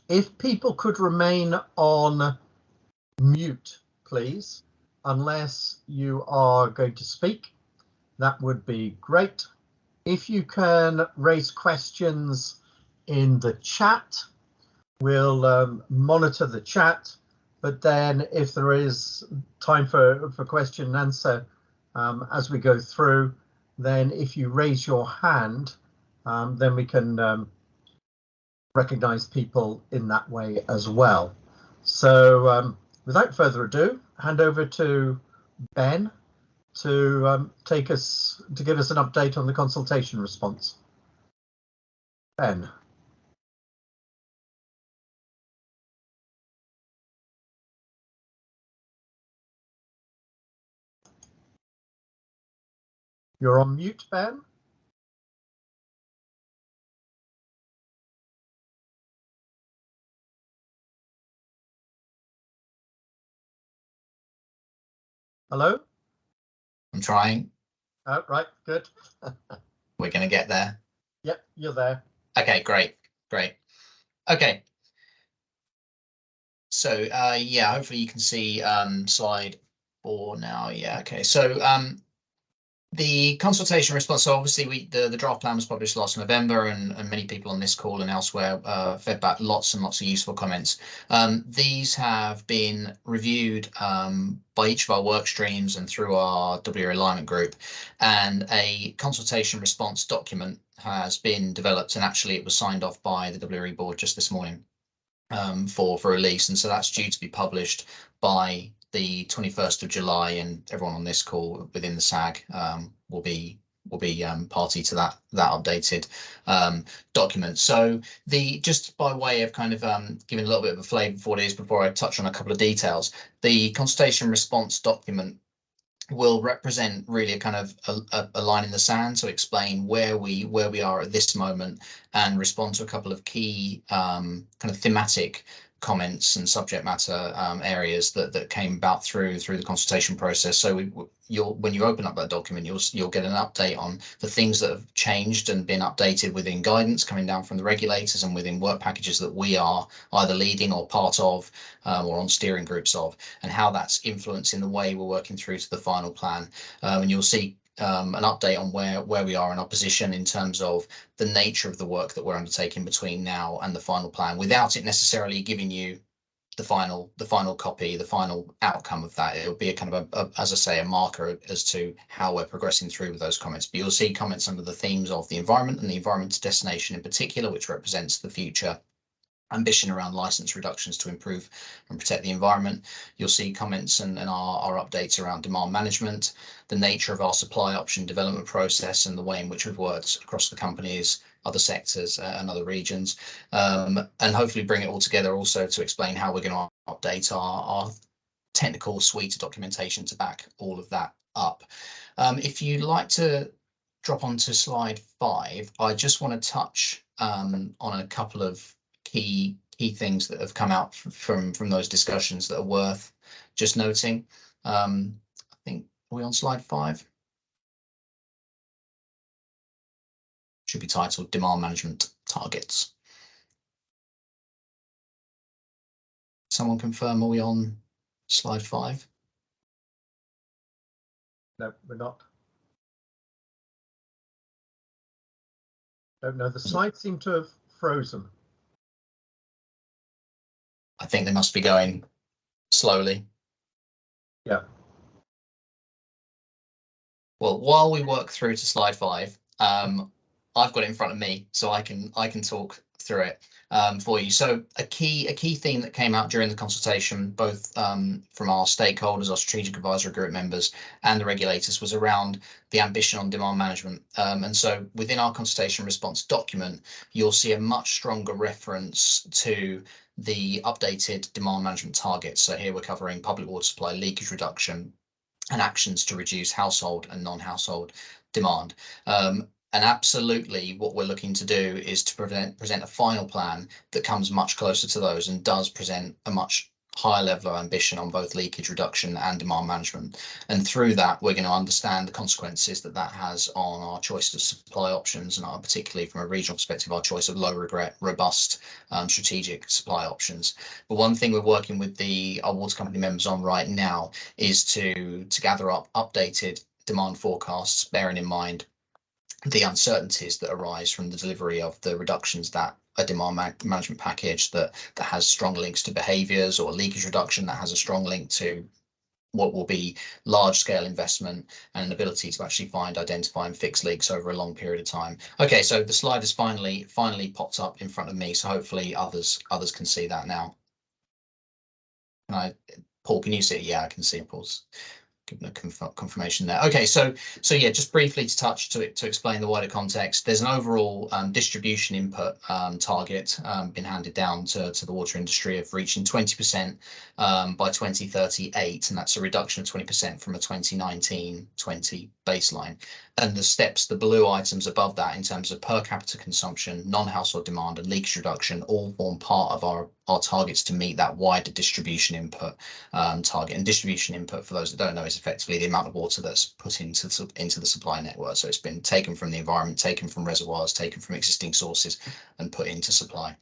If people could remain on mute, please, unless you are going to speak, that would be great. If you can raise questions in the chat, we'll monitor the chat, but then if there is time for question and answer as we go through, then if you raise your hand, then we can recognize people in that way as well. So without further ado, hand over to Ben to give us an update on the consultation response. Ben. You're on mute, Ben. Hello? I'm trying. Oh, right, good. We're going to get there. Yep, you're there. Okay, great. Okay. So, yeah, hopefully you can see slide 4 now. Yeah, okay. So the consultation response, so obviously the draft plan was published last November, and many people on this call and elsewhere fed back lots and lots of useful comments. These have been reviewed by each of our work streams and through our WRA alignment group, and a consultation response document has been developed, and actually it was signed off by the WRA board just this morning for release, and so that's due to be published by the 21st of July, and everyone on this call within the SAG will be party to that updated document. So just by way of kind of giving a little bit of a flavour for what it is before I touch on a couple of details, the consultation response document will represent really a kind of a line in the sand to explain where we are at this moment, and respond to a couple of key kind of thematic comments and subject matter areas that came about through the consultation process. So when you open up that document, you'll get an update on the things that have changed and been updated within guidance coming down from the regulators, and within work packages that we are either leading or part of, or on steering groups of, and how that's influencing the way we're working through to the final plan. And you'll see an update on where we are in our position in terms of the nature of the work that we're undertaking between now and the final plan, without it necessarily giving you the final copy, the final outcome of that. It'll be a kind of as I say, a marker as to how we're progressing through with those comments. But you'll see comments under the themes of the environment and the environment's destination in particular, which represents the future ambition around license reductions to improve and protect the environment. You'll see comments and our updates around demand management, the nature of our supply option development process, and the way in which we've worked across the companies, other sectors and other regions, and hopefully bring it all together also to explain how we're going to update our technical suite of documentation to back all of that up. If you'd like to drop onto slide 5, I just want to touch on a couple of key things that have come out from those discussions that are worth just noting. I think, are we on slide 5? Should be titled Demand Management Targets. Someone confirm, are we on slide 5? No, we're not. Don't know, the slides seem to have frozen. I think they must be going slowly. Yeah. Well, while we work through to slide 5, I've got it in front of me, so I can talk through it for you. So a key theme that came out during the consultation, both from our stakeholders, our strategic advisory group members, and the regulators, was around the ambition on demand management. And so within our consultation response document, you'll see a much stronger reference to the updated demand management targets. So here we're covering public water supply leakage reduction and actions to reduce household and non-household demand. And absolutely what we're looking to do is to present a final plan that comes much closer to those and does present a much higher level of ambition on both leakage reduction and demand management. And through that, we're going to understand the consequences that that has on our choice of supply options, and particularly from a regional perspective, our choice of low regret, robust, strategic supply options. But one thing we're working with our water company members on right now is to gather up updated demand forecasts, bearing in mind the uncertainties that arise from the delivery of the reductions that a demand management package that has strong links to behaviours, or leakage reduction that has a strong link to what will be large scale investment and an ability to actually find, identify and fix leaks over a long period of time. Okay, so the slide has finally popped up in front of me, so hopefully others can see that now. Paul, can you see it? Yeah, I can see it, Paul's given a confirmation there. Okay, so yeah, just briefly to explain the wider context. There's an overall distribution input target been handed down to the water industry of reaching 20% by 2038, and that's a reduction of 20% from a 2019-20 baseline. And the steps, the blue items above that, in terms of per capita consumption, non-household demand and leakage reduction, all form part of our targets to meet that wider distribution input target. And distribution input, for those that don't know, is effectively the amount of water that's put into the supply network. So it's been taken from the environment, taken from reservoirs, taken from existing sources and put into supply.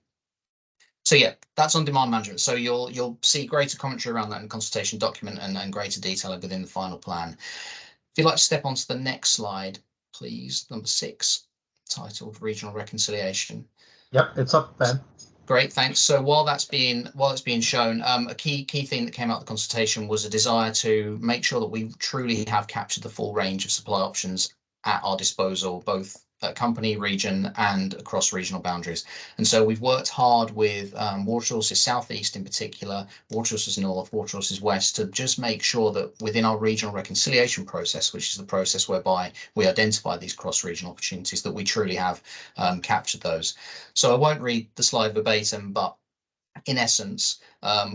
So yeah, that's on demand management. So you'll see greater commentary around that in the consultation document and greater detail within the final plan. If you'd like to step onto the next slide, please, number 6, titled Regional Reconciliation. Yep, it's up, Ben. Great, thanks. So while it's being shown, a key thing that came out of the consultation was a desire to make sure that we truly have captured the full range of supply options at our disposal, both at company, region, and across regional boundaries. And so we've worked hard with Water Resources Southeast in particular, Water Resources North, Water Resources West, to just make sure that within our regional reconciliation process, which is the process whereby we identify these cross-regional opportunities, that we truly have captured those. So I won't read the slide verbatim, but in essence,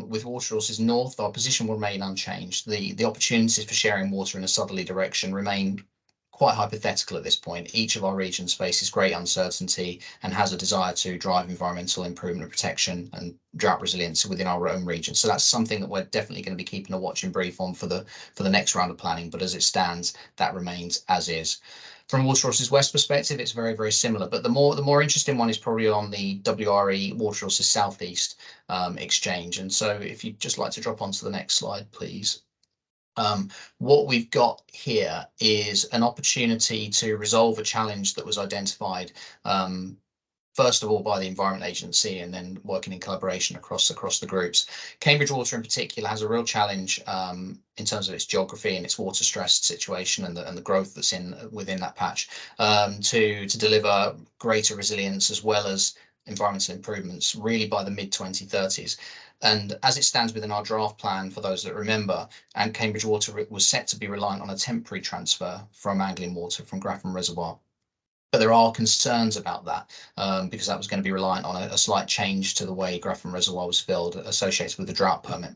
with Water Resources North, our position will remain unchanged. The opportunities for sharing water in a southerly direction remain quite hypothetical at this point. Each of our regions faces great uncertainty and has a desire to drive environmental improvement and protection and drought resilience within our own region. So that's something that we're definitely going to be keeping a watching brief on for the next round of planning. But as it stands, that remains as is. From a Water Resources West perspective, it's very, very similar. But the more interesting one is probably on the WRE Water Resources Southeast exchange. And so if you'd just like to drop onto the next slide, please. What we've got here is an opportunity to resolve a challenge that was identified first of all by the Environment Agency, and then working in collaboration across the groups. Cambridge Water in particular has a real challenge in terms of its geography and its water stressed situation and the growth that's within that patch to deliver greater resilience as well as environmental improvements really by the mid-2030s. And as it stands within our draft plan, for those that remember, and Cambridge Water was set to be reliant on a temporary transfer from Anglian Water from Grafham Reservoir. But there are concerns about that because that was going to be reliant on a slight change to the way Grafham Reservoir was filled associated with the drought permit.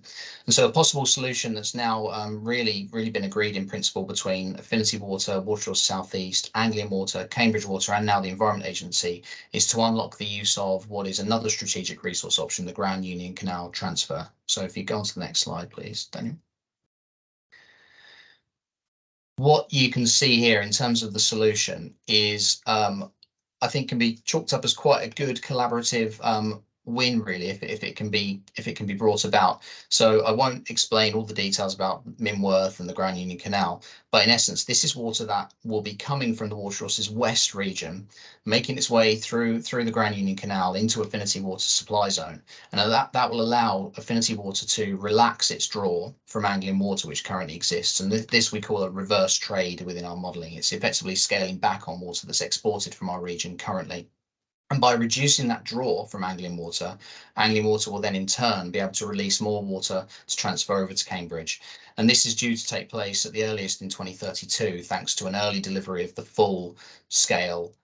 And so a possible solution that's now really been agreed in principle between Affinity Water, Water Resources Southeast, Anglian Water, Cambridge Water, and now the Environment Agency is to unlock the use of what is another strategic resource option, the Grand Union Canal transfer. So if you go on to the next slide, please, Daniel. What you can see here in terms of the solution is, I think, can be chalked up as quite a good collaborative win, really, if it can be brought about. So I won't explain all the details about Minworth and the Grand Union Canal, but in essence, this is water that will be coming from the Water Resources West region, making its way through the Grand Union Canal into Affinity Water supply zone, and that will allow Affinity Water to relax its draw from Anglian Water, which currently exists. And this we call a reverse trade within our modelling. It's effectively scaling back on water that's exported from our region currently. And by reducing that draw from Anglian Water will then in turn be able to release more water to transfer over to Cambridge. And this is due to take place at the earliest in 2032, thanks to an early delivery of the full scale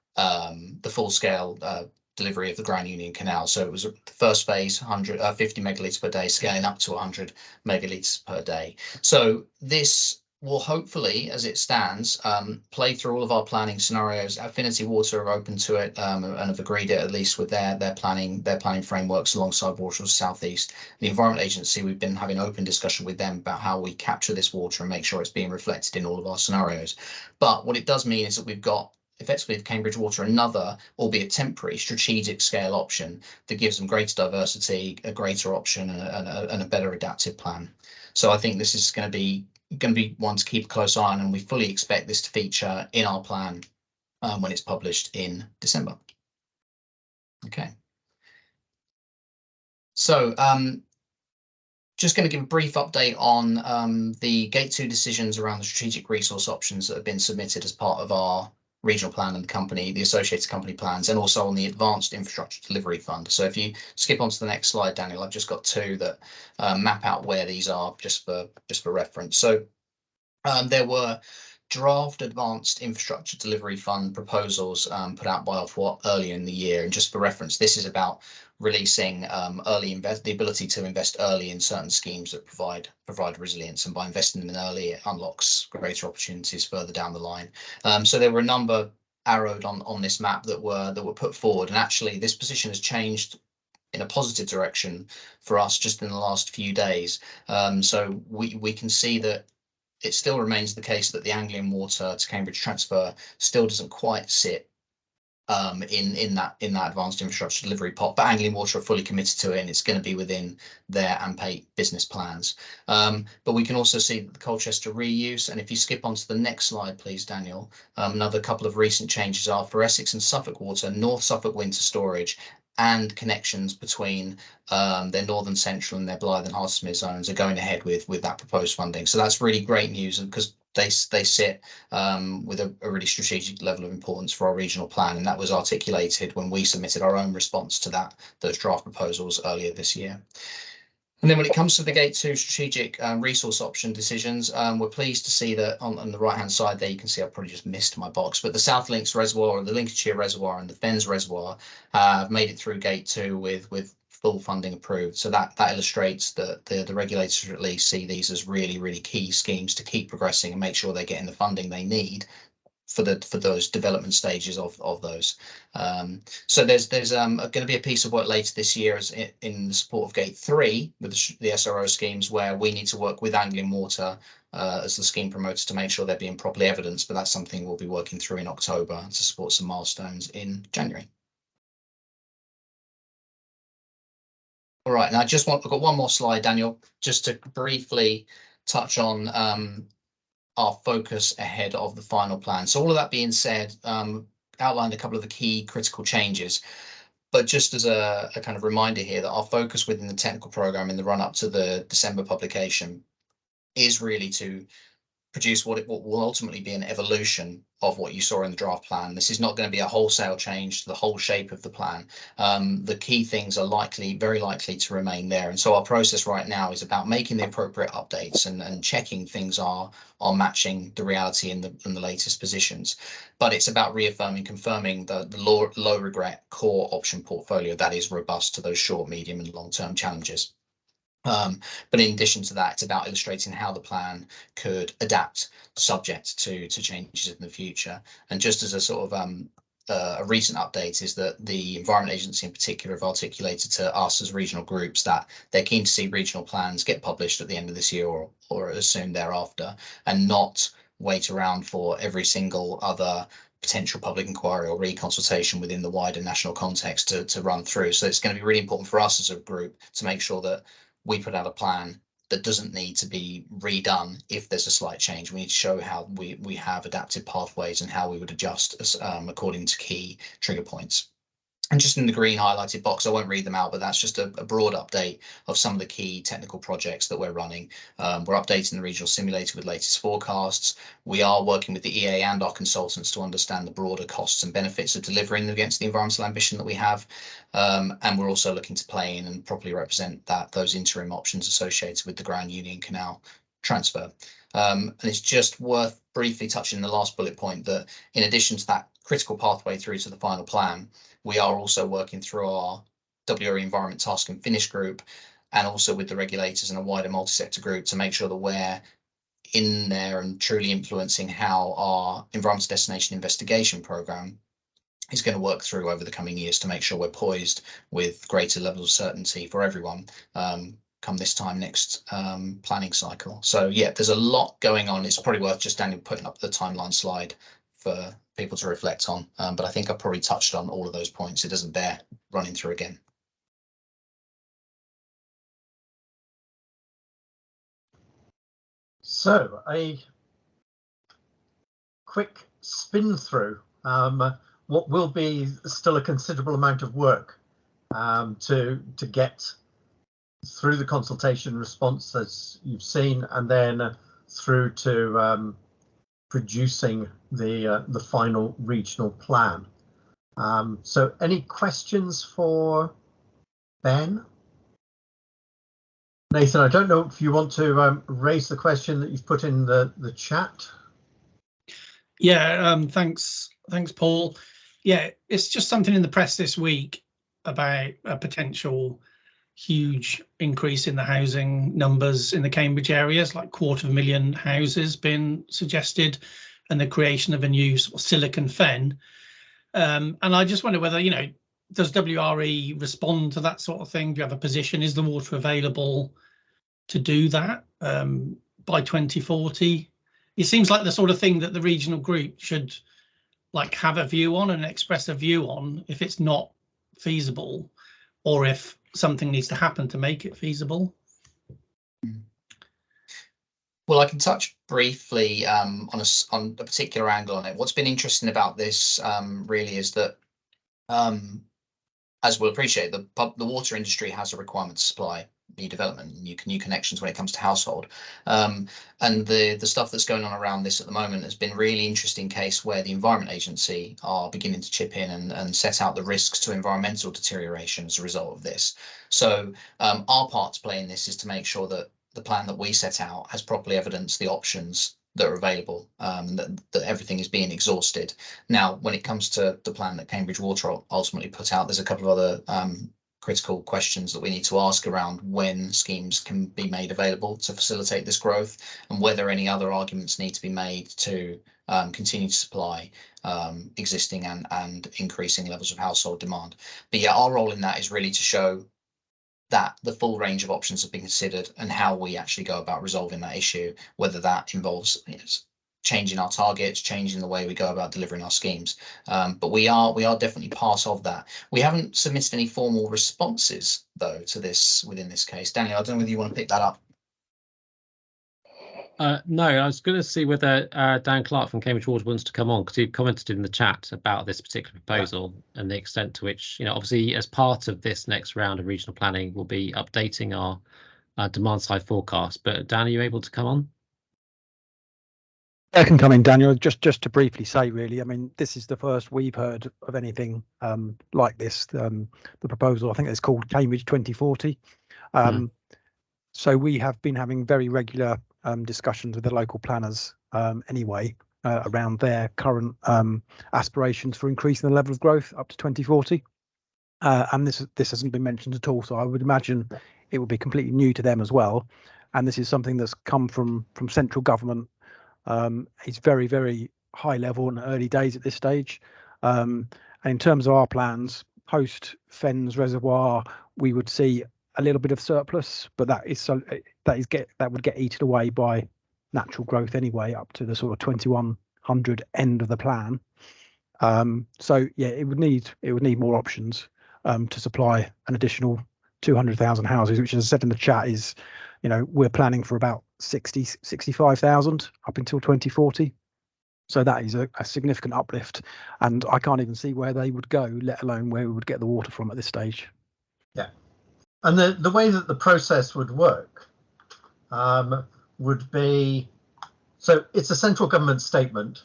delivery of the Grand Union Canal. So it was the first phase, 50 megalitres per day, scaling up to 100 megalitres per day. So this will hopefully, as it stands, play through all of our planning scenarios. Affinity Water are open to it and have agreed it, at least with their planning frameworks alongside Water's Southeast. The Environment Agency, we've been having open discussion with them about how we capture this water and make sure it's being reflected in all of our scenarios. But what it does mean is that we've got effectively with Cambridge Water another, albeit temporary, strategic scale option that gives them greater diversity, a greater option, and a better adaptive plan. So I think this is going to be one to keep a close eye on, and we fully expect this to feature in our plan when it's published in December. Okay. So just going to give a brief update on the Gate 2 decisions around the strategic resource options that have been submitted as part of our regional plan and the associated company plans, and also on the Advanced Infrastructure Delivery Fund. So if you skip on to the next slide, Daniel, I've just got two that map out where these are just for reference. So there were draft Advanced Infrastructure Delivery Fund proposals put out by Ofwat earlier in the year. And just for reference, this is about releasing the ability to invest early in certain schemes that provide resilience. And by investing in early, it unlocks greater opportunities further down the line. So there were a number arrowed on this map that were put forward. And actually, this position has changed in a positive direction for us just in the last few days. So we can see that it still remains the case that the Anglian Water to Cambridge transfer still doesn't quite sit in that advanced infrastructure delivery pot, but Anglian Water are fully committed to it, and it's going to be within their AMP8 business plans. But we can also see that the Colchester reuse, and if you skip onto the next slide, please, Daniel, another couple of recent changes are for Essex and Suffolk Water, North Suffolk winter storage and connections between their northern central and their Blythe and Hartismere zones are going ahead with that proposed funding. So that's really great news, and because they sit with a really strategic level of importance for our regional plan, and that was articulated when we submitted our own response to those draft proposals earlier this year. And then when it comes to the Gate 2 strategic resource option decisions, we're pleased to see that on the right-hand side there, you can see I've probably just missed my box, but the South Links Reservoir, the Lincolnshire Reservoir and the Fens Reservoir have made it through Gate 2 with full funding approved. So that illustrates that the regulators at least see these as really, really key schemes to keep progressing and make sure they're getting the funding they need for those development stages of those. So there's going to be a piece of work later this year in the support of Gate 3 with the SRO schemes, where we need to work with Anglian Water as the scheme promoter to make sure they're being properly evidenced, but that's something we'll be working through in October to support some milestones in January. All right, now I've got one more slide, Daniel, just to briefly touch on our focus ahead of the final plan. So all of that being said, outlined a couple of the key critical changes, but just as a kind of reminder here that our focus within the technical program in the run up to the December publication is really to produce what will ultimately be an evolution of what you saw in the draft plan. This is not going to be a wholesale change to the whole shape of the plan. The key things are very likely to remain there. And so our process right now is about making the appropriate updates and checking things are matching the reality in the latest positions. But it's about confirming the low regret core option portfolio that is robust to those short, medium and long-term challenges. But in addition to that, it's about illustrating how the plan could adapt subject to changes in the future. And just as a sort of a recent update is that the Environment Agency in particular have articulated to us as regional groups that they're keen to see regional plans get published at the end of this year or as soon thereafter, and not wait around for every single other potential public inquiry or reconsultation within the wider national context to run through. So it's going to be really important for us as a group to make sure that we put out a plan that doesn't need to be redone if there's a slight change. We need to show how we have adaptive pathways and how we would adjust according to key trigger points. And just in the green highlighted box, I won't read them out, but that's just a broad update of some of the key technical projects that we're running. We're updating the regional simulator with latest forecasts. We are working with the EA and our consultants to understand the broader costs and benefits of delivering against the environmental ambition that we have. And we're also looking to play in and properly represent those interim options associated with the Grand Union Canal transfer. And it's just worth briefly touching the last bullet point that in addition to that critical pathway through to the final plan, we are also working through our WRE Environment Task and Finish group, and also with the regulators and a wider multi-sector group to make sure that we're in there and truly influencing how our environmental destination investigation program is going to work through over the coming years to make sure we're poised with greater levels of certainty for everyone come this time next planning cycle. So yeah, there's a lot going on. It's probably worth just Daniel putting up the timeline slide for people to reflect on. But I think I've probably touched on all of those points. It doesn't bear running through again. So a quick spin through what will be still a considerable amount of work to get through the consultation response, as you've seen, and then through to producing the final regional plan. So any questions for Ben? Nathan, I don't know if you want to raise the question that you've put in the chat. Yeah, thanks, Paul. Yeah, it's just something in the press this week about a potential huge increase in the housing numbers in the Cambridge areas, like 250,000 houses being suggested, and the creation of a new sort of silicon fen. And I just wonder whether, you know, does WRE respond to that sort of thing? Do you have a position? Is the water available to do that by 2040? It seems like the sort of thing that the regional group should like have a view on and express a view on if it's not feasible, or if something needs to happen to make it feasible. Well, I can touch briefly on a particular angle on it. What's been interesting about this really is that, as we'll appreciate, the water industry has a requirement to supply new development, new connections when it comes to household. And the stuff that's going on around this at the moment has been a really interesting case where the Environment Agency are beginning to chip in and set out the risks to environmental deterioration as a result of this. So our part to play in this is to make sure that the plan that we set out has properly evidenced the options that are available, that everything is being exhausted. Now, when it comes to the plan that Cambridge Water ultimately put out, there's a couple of other critical questions that we need to ask around when schemes can be made available to facilitate this growth, and whether any other arguments need to be made to continue to supply existing and increasing levels of household demand. But yeah, our role in that is really to show that the full range of options have been considered and how we actually go about resolving that issue, whether that involves changing our targets, changing the way we go about delivering our schemes. But we are definitely part of that. We haven't submitted any formal responses though to this within this case. Daniel, I don't know whether you want to pick that up. No, I was going to see whether Dan Clark from Cambridge Water wants to come on, because he commented in the chat about this particular proposal and the extent to which, you know, obviously as part of this next round of regional planning, we'll be updating our demand side forecast. But Dan, are you able to come on? I can come in, Daniel. Just to briefly say, really, I mean, this is the first we've heard of anything like this. The proposal, I think it's called Cambridge 2040. So we have been having very regular discussions with the local planners anyway around their current aspirations for increasing the level of growth up to 2040. And this hasn't been mentioned at all. So I would imagine it will be completely new to them as well. And this is something that's come from central government. It's very, very high level and early days at this stage. And in terms of our plans, post Fens Reservoir, we would see a little bit of surplus, but that would get eaten away by natural growth anyway, up to the sort of 2100 end of the plan. So yeah, it would need more options to supply an additional 200,000 houses, which, as I said in the chat, is, you know, we're planning for about 65,000 up until 2040. So that is a significant uplift, and I can't even see where they would go, let alone where we would get the water from at this stage. Yeah, and the way that the process would work would be, so it's a central government statement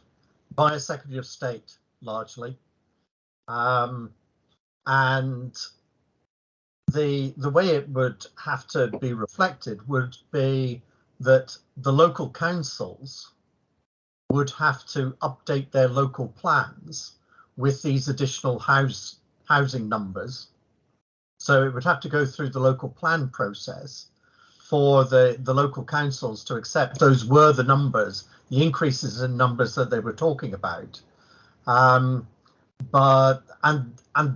by a Secretary of State largely, and the way it would have to be reflected would be that the local councils would have to update their local plans with these additional housing numbers. So it would have to go through the local plan process. for the local councils to accept those were the numbers, the increases in numbers that they were talking about. But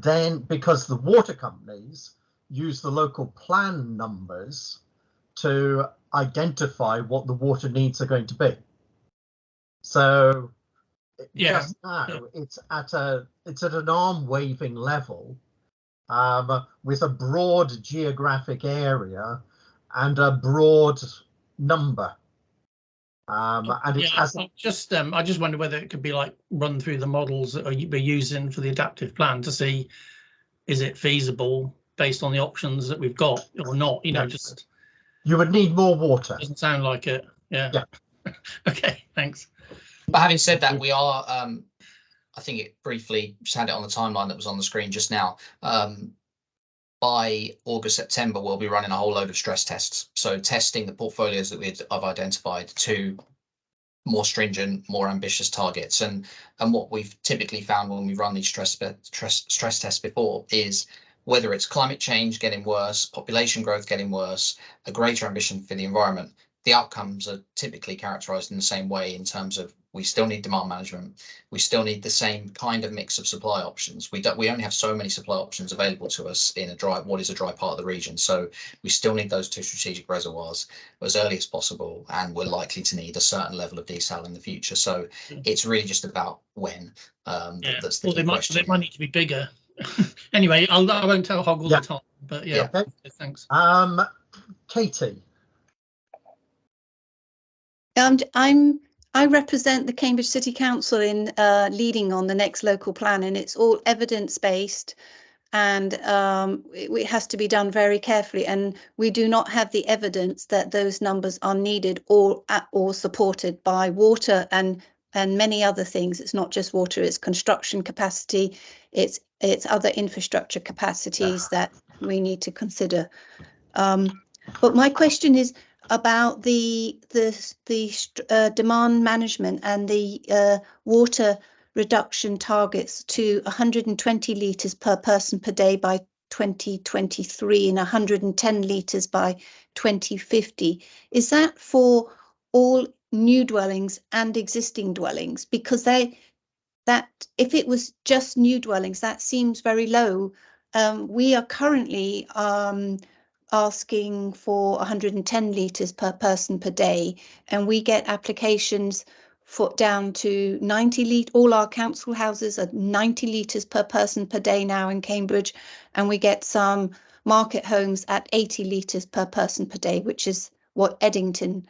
then because the water companies use the local plan numbers to identify what the water needs are going to be. So just now it's at an arm waving level, with a broad geographic area and a broad number. And it hasn't. I just wonder whether it could be like run through the models that we're using for the adaptive plan to see, is it feasible based on the options that we've got or not? You know, just. You would need more water. Doesn't sound like it. Yeah. Okay, thanks. But having said that, we are, I think it briefly just had it on the timeline that was on the screen just now. By August, September, we'll be running a whole load of stress tests. So testing the portfolios that I've identified to more stringent, more ambitious targets. And what we've typically found when we run these stress tests before is whether it's climate change getting worse, population growth getting worse, a greater ambition for the environment, the outcomes are typically characterized in the same way in terms of we still need demand management. We still need the same kind of mix of supply options. We only have so many supply options available to us in what is a dry part of the region. So we still need those 2 strategic reservoirs as early as possible, and we're likely to need a certain level of desal in the future. So it's really just about when. That's the key question. They might need to be bigger. Anyway, I won't hog all the time, but yeah. Okay. Thanks. Katie. I represent the Cambridge City Council in leading on the next local plan, and it's all evidence-based, and it has to be done very carefully. And we do not have the evidence that those numbers are needed or supported by water and many other things. It's not just water; it's construction capacity, it's other infrastructure capacities that we need to consider. But my question is about the demand management and the water reduction targets to 120 litres per person per day by 2023 and 110 litres by 2050. Is that for all new dwellings and existing dwellings? Because that if it was just new dwellings, that seems very low. We are currently asking for 110 litres per person per day, and we get applications for down to 90 litres. All our council houses are 90 litres per person per day now in Cambridge, and we get some market homes at 80 litres per person per day, which is what Eddington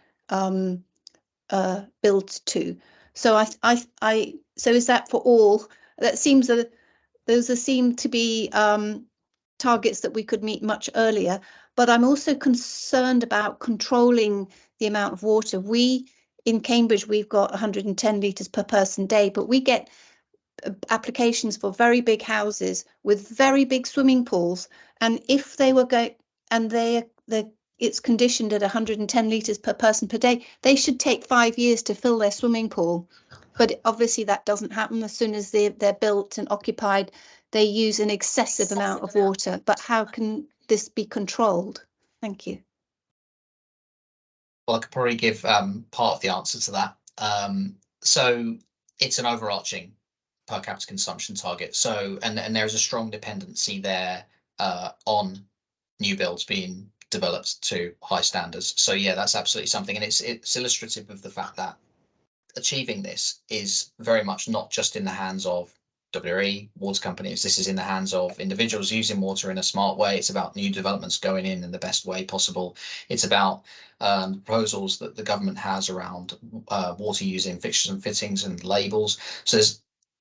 built to. So so is that for all? That seems those seem to be targets that we could meet much earlier. But I'm also concerned about controlling the amount of water. In Cambridge, we've got 110 litres per person day, but we get applications for very big houses with very big swimming pools. And if they were going, and it's conditioned at 110 litres per person per day, they should take 5 years to fill their swimming pool. But obviously that doesn't happen. As soon as they're built and occupied, they use an excessive amount of water. But how can this be controlled? Thank you. Well, I could probably give part of the answer to that. So it's an overarching per capita consumption target. So and there's a strong dependency there on new builds being developed to high standards. So yeah, that's absolutely something, and it's illustrative of the fact that achieving this is very much not just in the hands of WRE, water companies. This is in the hands of individuals using water in a smart way. It's about new developments going in the best way possible. It's about proposals that the government has around water using fixtures and fittings and labels. So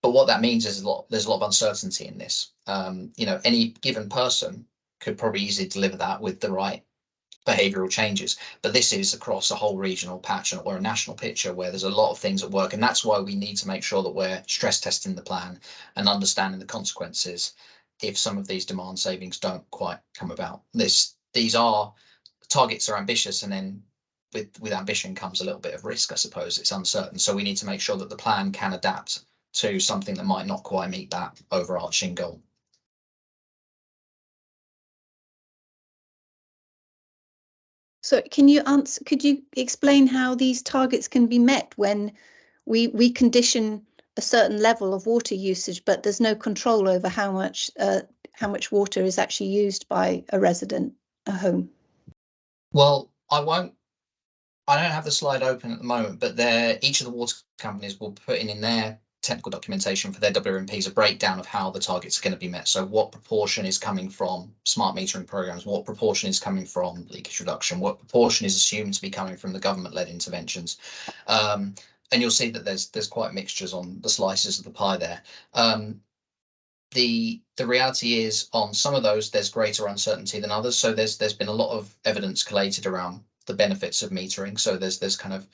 but what that means is there's a lot of uncertainty in this. Any given person could probably easily deliver that with the right behavioural changes, but this is across a whole regional patch or a national picture where there's a lot of things at work, and that's why we need to make sure that we're stress testing the plan and understanding the consequences if some of these demand savings don't quite come about. These targets are ambitious, and then with ambition comes a little bit of risk, I suppose. It's uncertain, so we need to make sure that the plan can adapt to something that might not quite meet that overarching goal. So can you answer? Could you explain how these targets can be met when we condition a certain level of water usage, but there's no control over how much water is actually used by a resident, a home? Well, I don't have the slide open at the moment, but each of the water companies will put in their technical documentation for their WMPs a breakdown of how the targets are going to be met. So what proportion is coming from smart metering programs, what proportion is coming from leakage reduction, what proportion is assumed to be coming from the government-led interventions. And you'll see that there's quite mixtures on the slices of the pie there. The reality is on some of those there's greater uncertainty than others. So there's been a lot of evidence collated around the benefits of metering. So there's kind of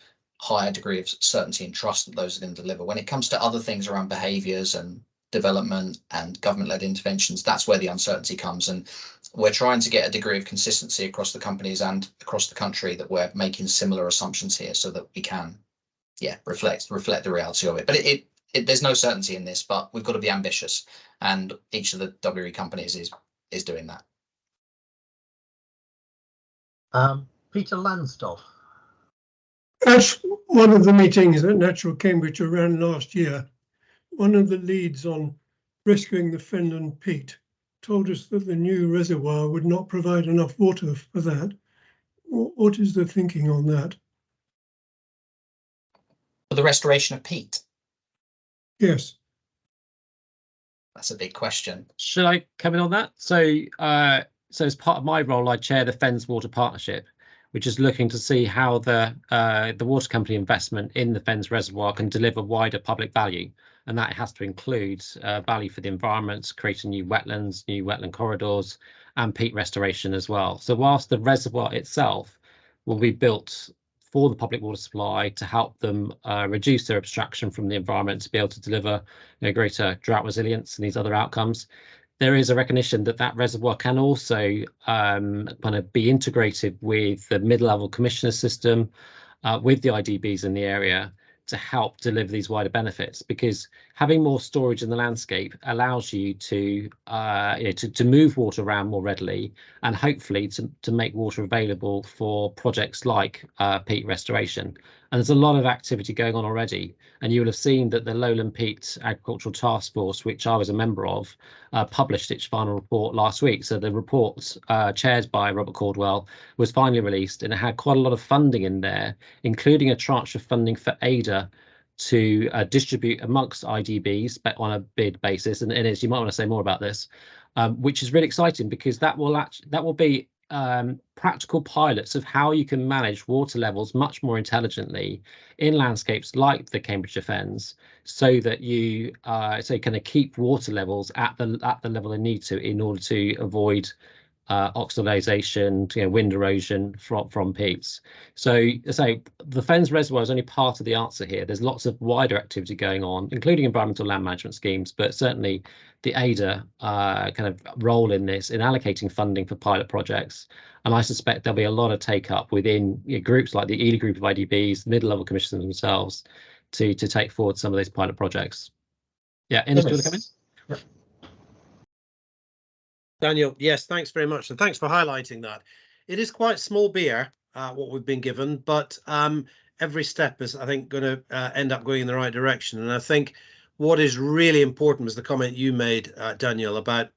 higher degree of certainty and trust that those are going to deliver. When it comes to other things around behaviours and development and government-led interventions, that's where the uncertainty comes. And we're trying to get a degree of consistency across the companies and across the country that we're making similar assumptions here so that we can, reflect the reality of it. But there's no certainty in this, but we've got to be ambitious, and each of the WE companies is doing that. Peter Lansdorff. At one of the meetings that Natural Cambridge ran last year, one of the leads on rescuing the Fenland peat told us that the new reservoir would not provide enough water for that. What is the thinking on that? For the restoration of peat? Yes. That's a big question. Should I come in on that? So as part of my role, I chair the Fens Water Partnership, which is looking to see how the water company investment in the Fens Reservoir can deliver wider public value, and that has to include value for the environment, creating new wetland corridors, and peat restoration as well. So whilst the reservoir itself will be built for the public water supply to help them reduce their abstraction from the environment to be able to deliver greater drought resilience and these other outcomes, there is a recognition that that reservoir can also kind of be integrated with the mid-level commissioner system, with the IDBs in the area, to help deliver these wider benefits, because having more storage in the landscape allows you to move water around more readily, and hopefully to make water available for projects like peat restoration. And there's a lot of activity going on already, and you will have seen that the Lowland Peat Agricultural Task Force, which I was a member of, published its final report last week. So the report, chaired by Robert Caldwell, was finally released, and it had quite a lot of funding in there, including a tranche of funding for ADA to distribute amongst IDBs but on a bid basis. And as you might want to say more about this, which is really exciting, because that will be practical pilots of how you can manage water levels much more intelligently in landscapes like the Cambridgeshire Fens, so that you kind of keep water levels at the level they need to in order to avoid oxidization, wind erosion from peats. So the Fens Reservoir is only part of the answer here. There's lots of wider activity going on, including environmental land management schemes, but certainly the ADA kind of role in this, in allocating funding for pilot projects. And I suspect there'll be a lot of take up within groups like the Ely group of IDBs, mid-level commissioners themselves, to take forward some of these pilot projects. Yeah, Innes, do you want to come in? Yep. Daniel, yes, thanks very much, and thanks for highlighting that. It is quite small beer, what we've been given, but every step is, I think, going to end up going in the right direction. And I think what is really important was the comment you made, Daniel, about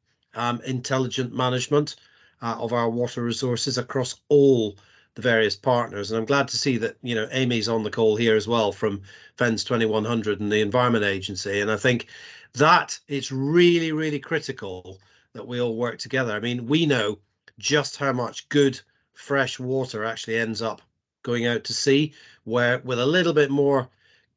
intelligent management of our water resources across all the various partners. And I'm glad to see that, Amy's on the call here as well from Fens 2100 and the Environment Agency. And I think that it's really, really critical that we all work together. I mean, we know just how much good fresh water actually ends up going out to sea, where with a little bit more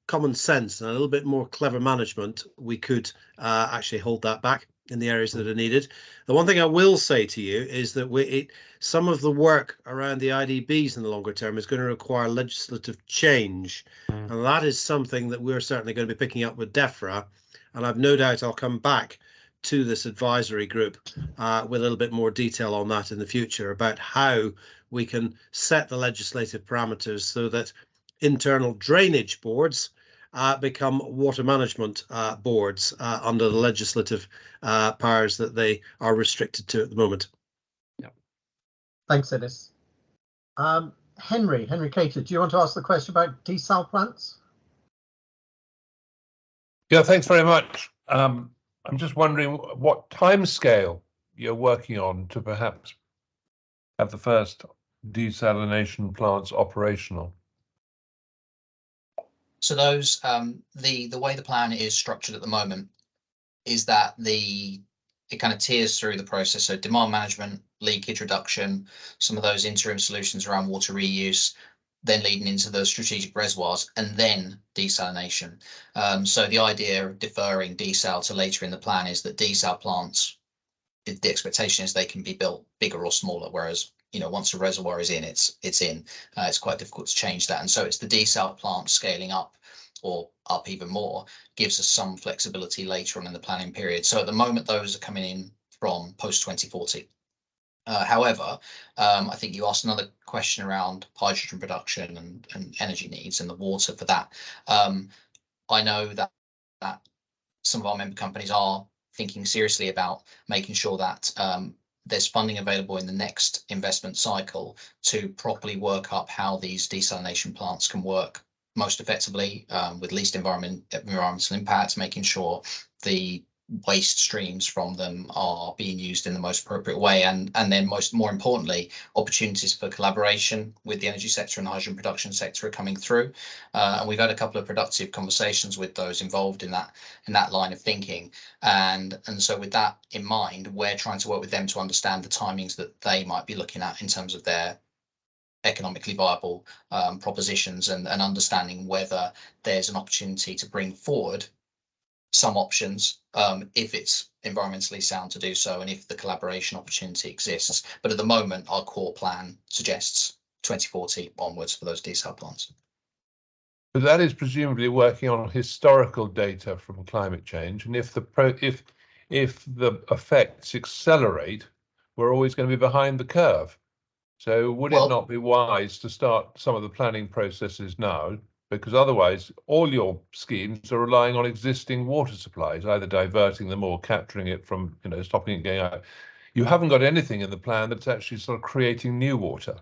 common sense and a little bit more clever management, we could actually hold that back in the areas that are needed. The one thing I will say to you is that some of the work around the IDBs in the longer term is going to require legislative change. And that is something that we're certainly going to be picking up with DEFRA. And I've no doubt I'll come back to this advisory group with a little bit more detail on that in the future, about how we can set the legislative parameters so that internal drainage boards become water management boards under the legislative powers that they are restricted to at the moment. Yeah. Thanks, Innes. Henry Cater, do you want to ask the question about desal plants? Yeah, thanks very much. I'm just wondering what timescale you're working on to perhaps have the first desalination plants operational. So those the way the plan is structured at the moment is that it kind of tiers through the process. So demand management, leakage reduction, some of those interim solutions around water reuse, then leading into the strategic reservoirs, and then desalination. So the idea of deferring desal to later in the plan is that desal plants, the expectation is they can be built bigger or smaller, whereas once a reservoir is in, it's in. It's quite difficult to change that, and so it's the desal plant scaling up or up even more gives us some flexibility later on in the planning period. So at the moment, those are coming in from post 2040. However, I think you asked another question around hydrogen production and energy needs and the water for that. I know that some of our member companies are thinking seriously about making sure that there's funding available in the next investment cycle to properly work up how these desalination plants can work most effectively with least environmental impact, making sure the waste streams from them are being used in the most appropriate way, and then more importantly, opportunities for collaboration with the energy sector and the hydrogen production sector are coming through, and we've had a couple of productive conversations with those involved in that line of thinking, and so with that in mind, we're trying to work with them to understand the timings that they might be looking at in terms of their economically viable propositions, and understanding whether there's an opportunity to bring forward some options if it's environmentally sound to do so, and if the collaboration opportunity exists. But at the moment, our core plan suggests 2040 onwards for those desal plants. But that is presumably working on historical data from climate change, and if the effects accelerate, we're always going to be behind the curve. So would it not be wise to start some of the planning processes now? Because otherwise, all your schemes are relying on existing water supplies, either diverting them or capturing it from, stopping it going out. You haven't got anything in the plan that's actually sort of creating new water.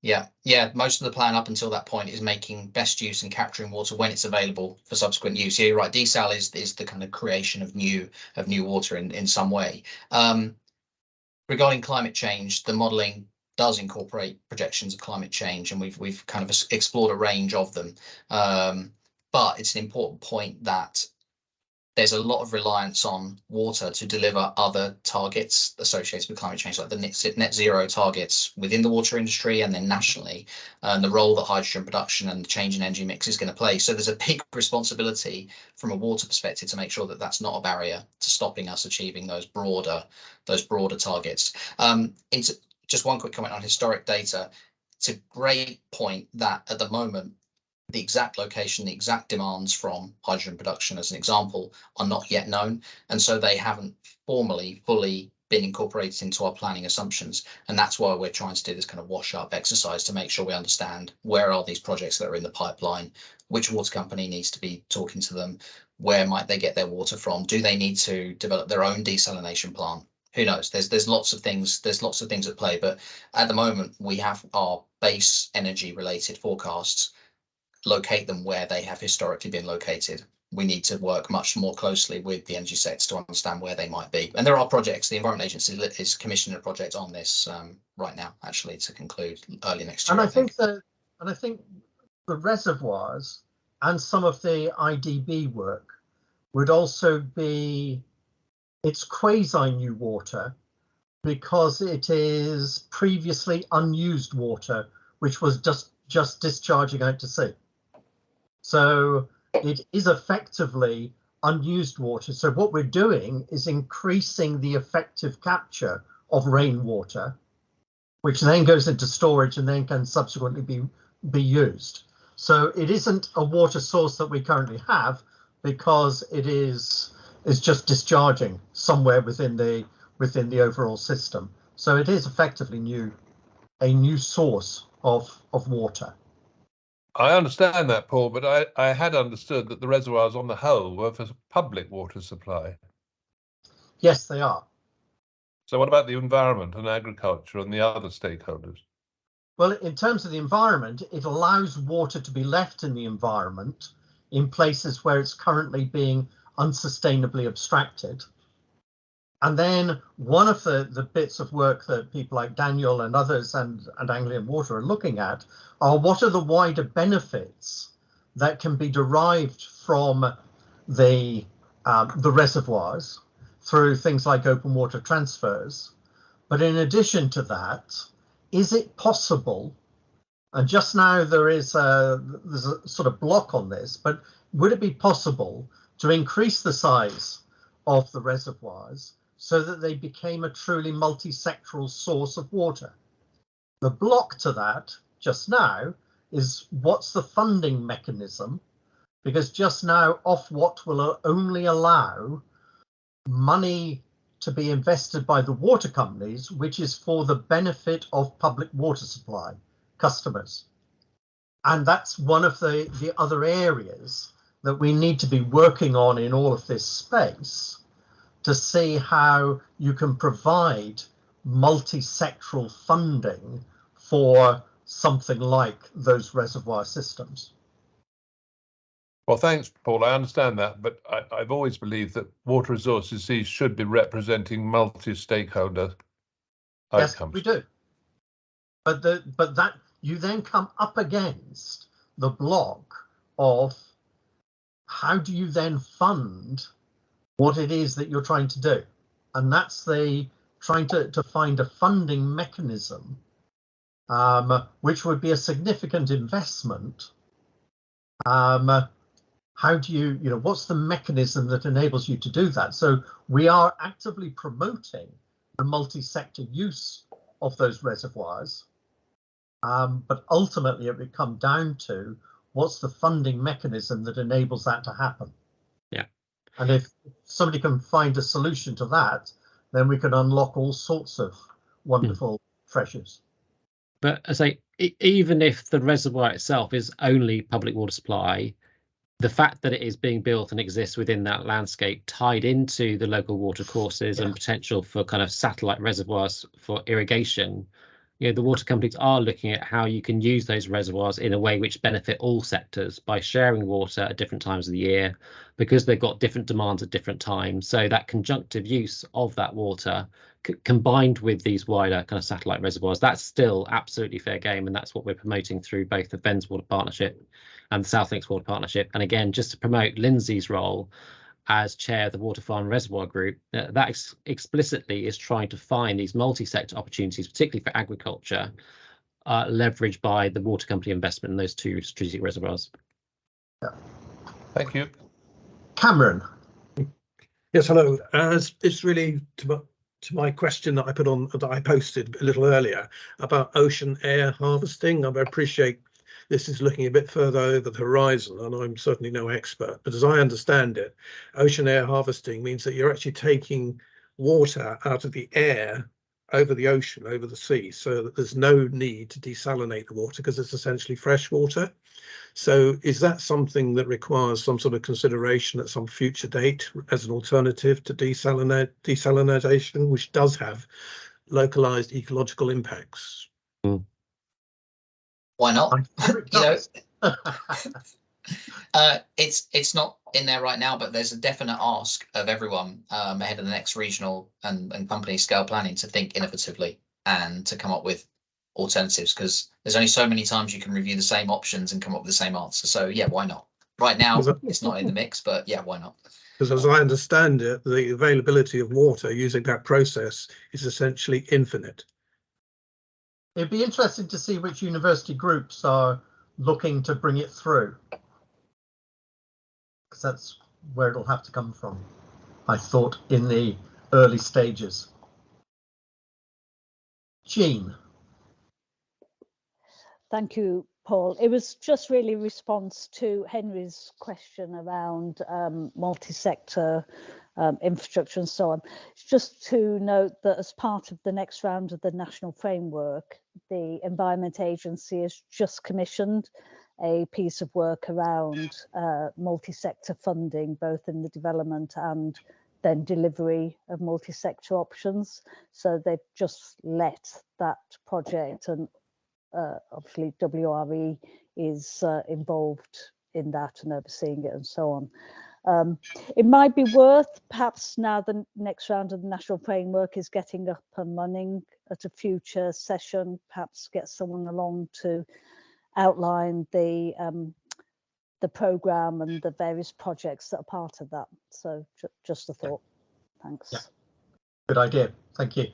Yeah. Most of the plan up until that point is making best use and capturing water when it's available for subsequent use. Yeah, you're right. Desal is the kind of creation of new water in some way. Regarding climate change, the modelling does incorporate projections of climate change, and we've kind of explored a range of them. But it's an important point that there's a lot of reliance on water to deliver other targets associated with climate change, like the net zero targets within the water industry and then nationally, and the role that hydrogen production and the change in energy mix is going to play. So there's a big responsibility from a water perspective to make sure that that's not a barrier to stopping us achieving those broader targets. Into just one quick comment on historic data. It's a great point that at the moment, the exact location, the exact demands from hydrogen production, as an example, are not yet known. And so they haven't formally, fully been incorporated into our planning assumptions. And that's why we're trying to do this kind of wash up exercise to make sure we understand where are these projects that are in the pipeline, which water company needs to be talking to them, where might they get their water from? Do they need to develop their own desalination plant? Who knows? There's lots of things. There's lots of things at play. But at the moment, we have our base energy related forecasts. Locate them where they have historically been located. We need to work much more closely with the energy sector to understand where they might be. And there are projects. The Environment Agency is commissioning a project on this right now, actually, to conclude early next year. And I think the reservoirs and some of the IDB work would also be, it's quasi new water because it is previously unused water, which was just discharging out to sea. So it is effectively unused water. So what we're doing is increasing the effective capture of rainwater, which then goes into storage and then can subsequently be used. So it isn't a water source that we currently have because it is just discharging somewhere within the overall system. So it is effectively a new source of water. I understand that, Paul, but I had understood that the reservoirs on the whole were for public water supply. Yes, they are. So what about the environment and agriculture and the other stakeholders? Well, in terms of the environment, it allows water to be left in the environment in places where it's currently being unsustainably abstracted. And then one of the bits of work that people like Daniel and others and Anglian Water are looking at are what are the wider benefits that can be derived from the reservoirs through things like open water transfers. But in addition to that, is it possible, and just now there's a sort of block on this, but would it be possible to increase the size of the reservoirs so that they became a truly multi-sectoral source of water? The block to that just now is what's the funding mechanism, because just now Ofwat will only allow money to be invested by the water companies, which is for the benefit of public water supply customers. And that's one of the other areas that we need to be working on in all of this space, to see how you can provide multi-sectoral funding for something like those reservoir systems. Well, thanks, Paul. I understand that, but I've always believed that water resources should be representing multi-stakeholder outcomes. Yes, we do. But that you then come up against the block of how do you then fund what it is that you're trying to do, and that's the trying to find a funding mechanism, which would be a significant investment. How do you what's the mechanism that enables you to do that? So we are actively promoting the multi-sector use of those reservoirs, but ultimately it would come down to what's the funding mechanism that enables that to happen. Yeah. And if somebody can find a solution to that, then we can unlock all sorts of wonderful treasures. But as I say, even if the reservoir itself is only public water supply, the fact that it is being built and exists within that landscape tied into the local water courses and potential for kind of satellite reservoirs for irrigation, the water companies are looking at how you can use those reservoirs in a way which benefit all sectors by sharing water at different times of the year, because they've got different demands at different times. So that conjunctive use of that water combined with these wider kind of satellite reservoirs, that's still absolutely fair game, and that's what we're promoting through both the Fens Water Partnership and the South Links Water Partnership. And again, just to promote Lindsay's role as chair of the Water Farm Reservoir Group, that explicitly is trying to find these multi-sector opportunities, particularly for agriculture, leveraged by the water company investment in those two strategic reservoirs. Yeah. Thank you. Cameron. Yes, hello. It's really to my question that I posted a little earlier about ocean air harvesting. I appreciate this is looking a bit further over the horizon, and I'm certainly no expert, but as I understand it, ocean air harvesting means that you're actually taking water out of the air over the ocean, over the sea, so that there's no need to desalinate the water because it's essentially fresh water. So is that something that requires some sort of consideration at some future date as an alternative to desalination, which does have localized ecological impacts? Why not? It's not in there right now, but there's a definite ask of everyone ahead of the next regional and company scale planning to think innovatively and to come up with alternatives, because there's only so many times you can review the same options and come up with the same answer. So yeah, why not? Right now it's not in the mix, but yeah, why not? Because as I understand it, the availability of water using that process is essentially infinite. It'd be interesting to see which university groups are looking to bring it through, because that's where it'll have to come from, I thought, in the early stages. Jean. Thank you, Paul. It was just really a response to Henry's question around multi-sector infrastructure and so on. Just to note that as part of the next round of the national framework, the Environment Agency has just commissioned a piece of work around multi-sector funding, both in the development and then delivery of multi-sector options. So they've just let that project and obviously WRE is involved in that and overseeing it and so on. It might be worth, perhaps now the next round of the national framework is getting up and running, at a future session, perhaps get someone along to outline the programme and the various projects that are part of that. So just a thought. Thanks. Yeah. Good idea. Thank you.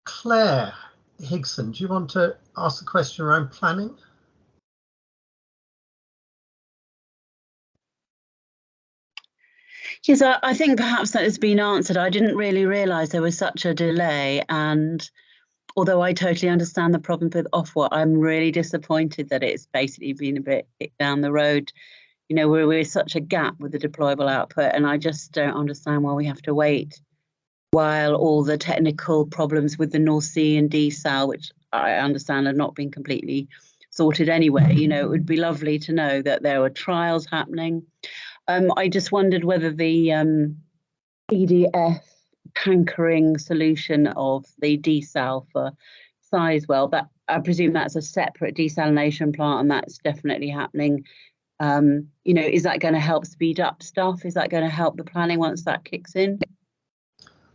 Claire Higson, do you want to ask the question around planning? Yes, I think perhaps that has been answered. I didn't really realise there was such a delay, and although I totally understand the problems with Ofwat, I'm really disappointed that it's basically been a bit down the road. You know, we're such a gap with the deployable output, and I just don't understand why we have to wait while all the technical problems with the North Sea and desal, which I understand have not been completely sorted anyway. You know, it would be lovely to know that there were trials happening. I just wondered whether the EDF tankering solution of the desal for Sizewell, that I presume that's a separate desalination plant, and that's definitely happening. You know, is that going to help speed up stuff? Is that going to help the planning once that kicks in?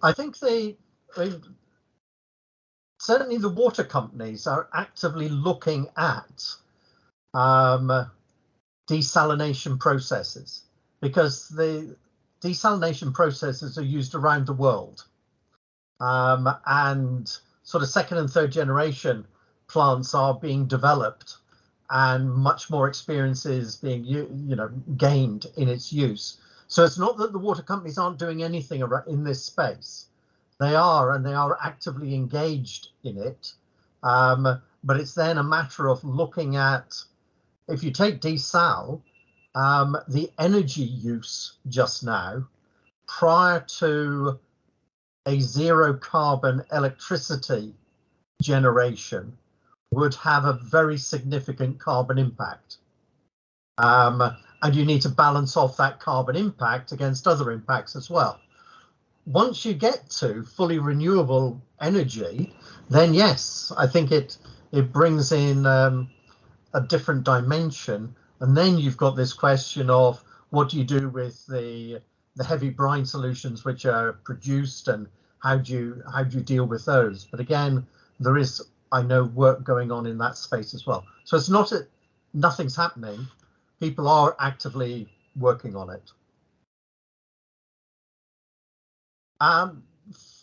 I think certainly the water companies are actively looking at desalination processes, because the desalination processes are used around the world, and sort of second and third generation plants are being developed, and much more experience is being gained in its use. So it's not that the water companies aren't doing anything in this space. They are, and they are actively engaged in it. But it's then a matter of looking at, if you take desal, the energy use just now, prior to a zero carbon electricity generation, would have a very significant carbon impact. And you need to balance off that carbon impact against other impacts as well. Once you get to fully renewable energy, then yes, I think it brings in a different dimension. And then you've got this question of, what do you do with the heavy brine solutions which are produced, and how do you deal with those? But again, there is, I know, work going on in that space as well. So it's not nothing's happening. People are actively working on it.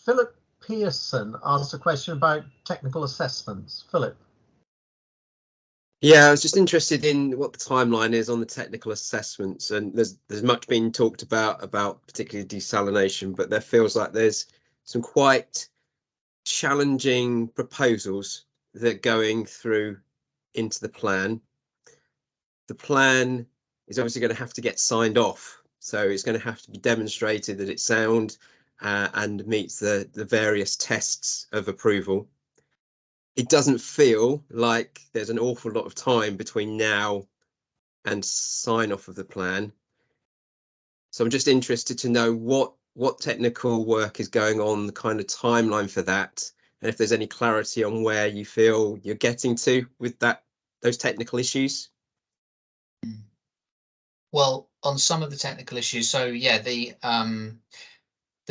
Philip Pearson asked a question about technical assessments. Philip. Yeah, I was just interested in what the timeline is on the technical assessments, and there's much been talked about particularly desalination, but there feels like there's some quite challenging proposals that are going through into the plan. The plan is obviously going to have to get signed off, so it's going to have to be demonstrated that it's sound and meets the various tests of approval. It doesn't feel like there's an awful lot of time between now and sign off of the plan. So I'm just interested to know what technical work is going on, the kind of timeline for that, and if there's any clarity on where you feel you're getting to with those technical issues. Well, on some of the technical issues, so yeah, there's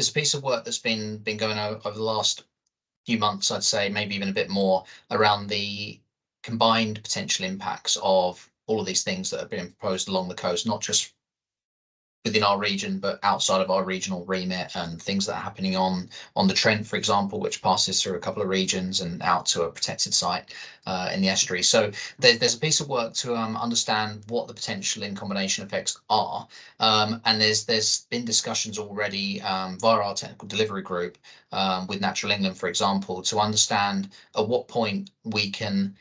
a piece of work that's been going on over the last few months, I'd say, maybe even a bit more, around the combined potential impacts of all of these things that have been proposed along the coast, not just within our region, but outside of our regional remit, and things that are happening on the Trent, for example, which passes through a couple of regions and out to a protected site in the estuary. So there's a piece of work to understand what the potential in combination effects are, and there's been discussions already via our technical delivery group with Natural England, for example, to understand at what point we can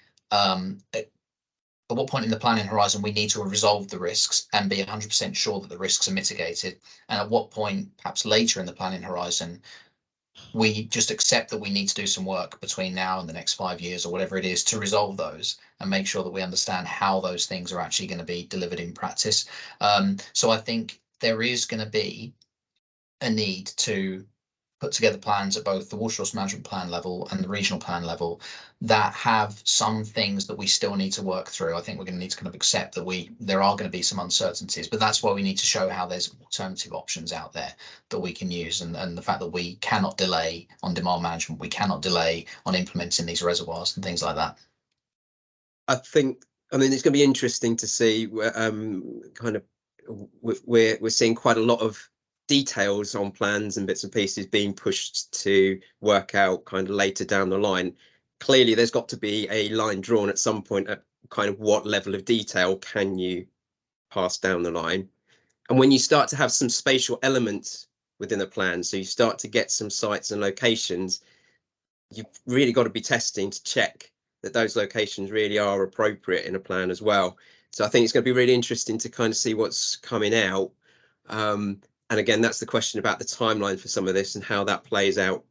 at what point in the planning horizon we need to resolve the risks and be 100% sure that the risks are mitigated, and at what point, perhaps later in the planning horizon, we just accept that we need to do some work between now and the next 5 years or whatever it is to resolve those and make sure that we understand how those things are actually going to be delivered in practice. So I think there is going to be a need to put together plans at both the water resource management plan level and the regional plan level that have some things that we still need to work through. I think we're going to need to kind of accept that there are going to be some uncertainties, but that's why we need to show how there's alternative options out there that we can use, and the fact that we cannot delay on demand management, we cannot delay on implementing these reservoirs and things like that. I think, I mean, it's going to be interesting to see where kind of we're seeing quite a lot of details on plans and bits and pieces being pushed to work out kind of later down the line. Clearly, there's got to be a line drawn at some point at kind of what level of detail can you pass down the line. And when you start to have some spatial elements within a plan, so you start to get some sites and locations, you've really got to be testing to check that those locations really are appropriate in a plan as well. So I think it's going to be really interesting to kind of see what's coming out. And again, that's the question about the timeline for some of this and how that plays out.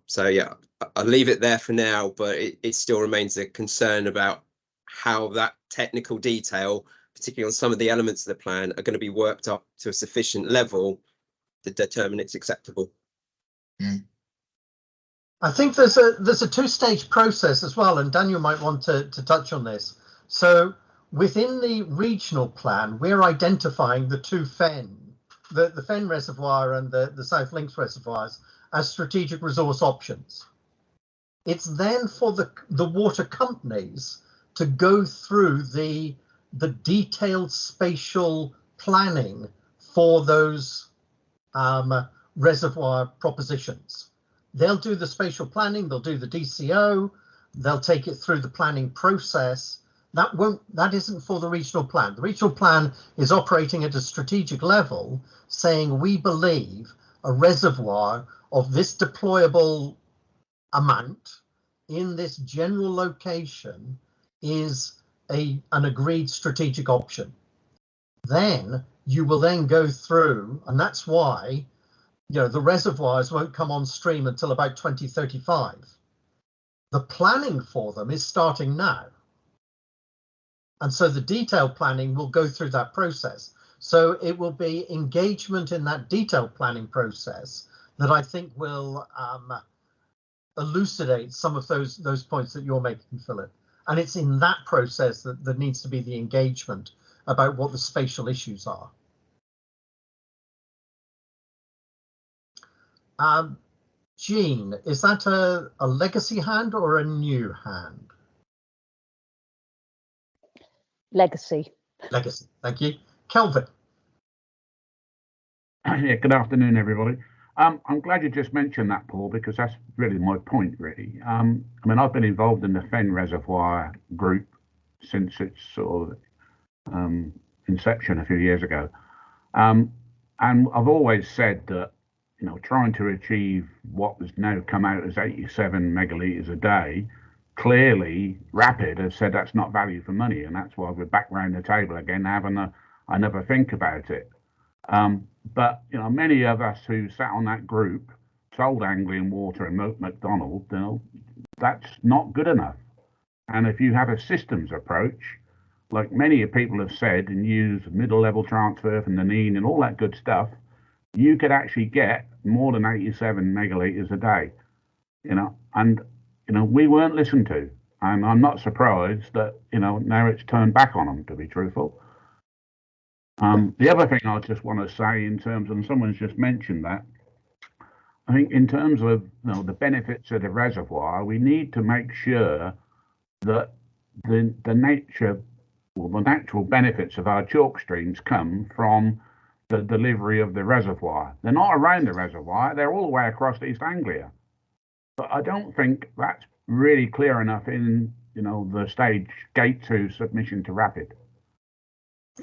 So yeah, I'll leave it there for now, but it still remains a concern about how that technical detail, particularly on some of the elements of the plan, are going to be worked up to a sufficient level to determine it's acceptable. Mm. I think there's a two-stage process as well, and Daniel might want to touch on this. So within the regional plan, we're identifying the two fen, the Fen Reservoir and the South Links reservoirs as strategic resource options. It's then for the water companies to go through the detailed spatial planning for those reservoir propositions. They'll do the spatial planning, they'll do the DCO, they'll take it through the planning process. That isn't for the regional plan. The regional plan is operating at a strategic level, saying we believe a reservoir of this deployable amount in this general location is an agreed strategic option. Then you will then go through, and that's why the reservoirs won't come on stream until about 2035. The planning for them is starting now. And so the detailed planning will go through that process. So it will be engagement in that detailed planning process that I think will elucidate some of those points that you're making, Philip. And it's in that process that needs to be the engagement about what the spatial issues are. Jean, is that a legacy hand or a new hand? Legacy. Legacy, thank you. Kelvin. Yeah, good afternoon, everybody. I'm glad you just mentioned that, Paul, because that's really my point, really. I mean, I've been involved in the Fen Reservoir group since its sort of inception a few years ago. And I've always said that, trying to achieve what has now come out as 87 megalitres a day, clearly Rapid has said that's not value for money, and that's why we're back round the table again having another think about it. But many of us who sat on that group told Anglian Water and McDonald, that's not good enough. And if you have a systems approach, like many people have said, and use middle level transfer from the NEAN and all that good stuff, you could actually get more than 87 megalitres a day, and we weren't listened to, and I'm not surprised that now it's turned back on them, to be truthful. The other thing I just want to say in terms of, and someone's just mentioned that, I think in terms of the benefits of the reservoir, we need to make sure that the nature or the natural benefits of our chalk streams come from the delivery of the reservoir. They're not around the reservoir, they're all the way across East Anglia. But I don't think that's really clear enough in the stage gate 2 submission to Rapid.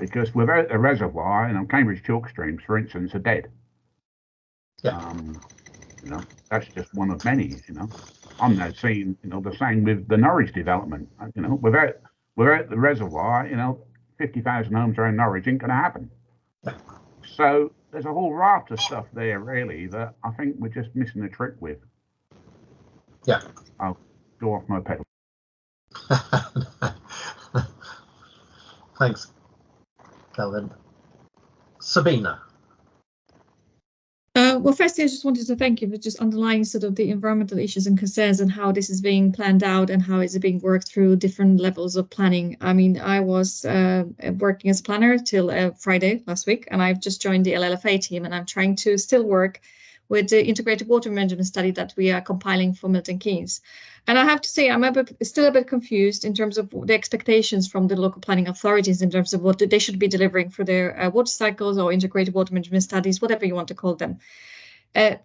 Because without the reservoir, Cambridge chalk streams, for instance, are dead. Yeah. That's just one of many. I'm now seeing the same with the Norwich development. Without the reservoir, 50,000 homes around Norwich ain't going to happen. Yeah. So there's a whole raft of stuff there, really, that I think we're just missing a trick with. Yeah. I'll go off my pedal. Thanks, Kelvin. Sabina. Well, firstly, I just wanted to thank you for just underlying sort of the environmental issues and concerns and how this is being planned out and how it's being worked through different levels of planning. I mean, I was working as a planner till Friday last week, and I've just joined the LLFA team, and I'm trying to still work with the integrated water management study that we are compiling for Milton Keynes. And I have to say, I'm still a bit confused in terms of the expectations from the local planning authorities in terms of what they should be delivering for their water cycles or integrated water management studies, whatever you want to call them.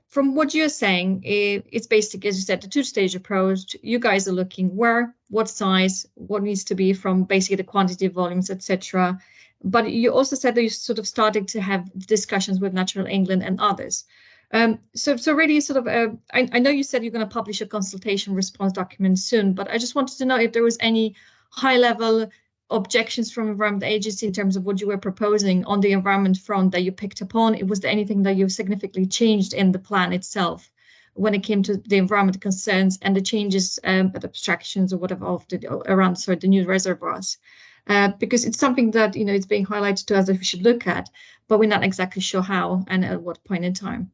From what you're saying, it's basically, as you said, the two-stage approach. You guys are looking where, what size, what needs to be from basically the quantity, volumes, etc. But you also said that you sort of started to have discussions with Natural England and others. So really sort of, I know you said you're going to publish a consultation response document soon, but I just wanted to know if there was any high level objections from Environment Agency in terms of what you were proposing on the environment front that you picked upon. Was there anything that you significantly changed in the plan itself when it came to the environment concerns and the changes, abstractions or whatever of around the new reservoirs? Because it's something that, you know, it's being highlighted to us that we should look at, but we're not exactly sure how and at what point in time.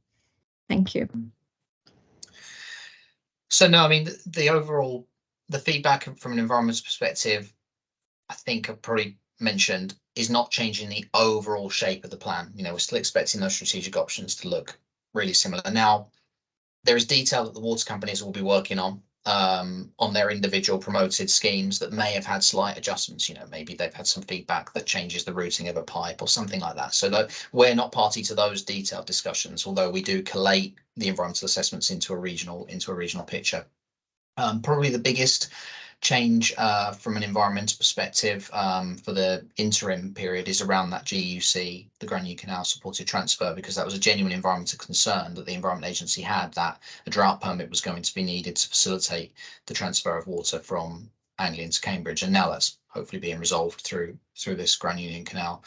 Thank you. So no, I mean, the overall, the feedback from an environmental perspective, I think I've probably mentioned, is not changing the overall shape of the plan. You know, we're still expecting those strategic options to look really similar. Now, there is detail that the water companies will be working on their individual promoted schemes that may have had slight adjustments. You know, maybe they've had some feedback that changes the routing of a pipe or something like that. So we're not party to those detailed discussions, although we do collate the environmental assessments into a regional picture. Probably the biggest change from an environmental perspective for the interim period is around that GUC, the Grand Union Canal supported transfer, because that was a genuine environmental concern that the Environment Agency had, that a drought permit was going to be needed to facilitate the transfer of water from Anglian to Cambridge, and now that's hopefully being resolved through this Grand Union Canal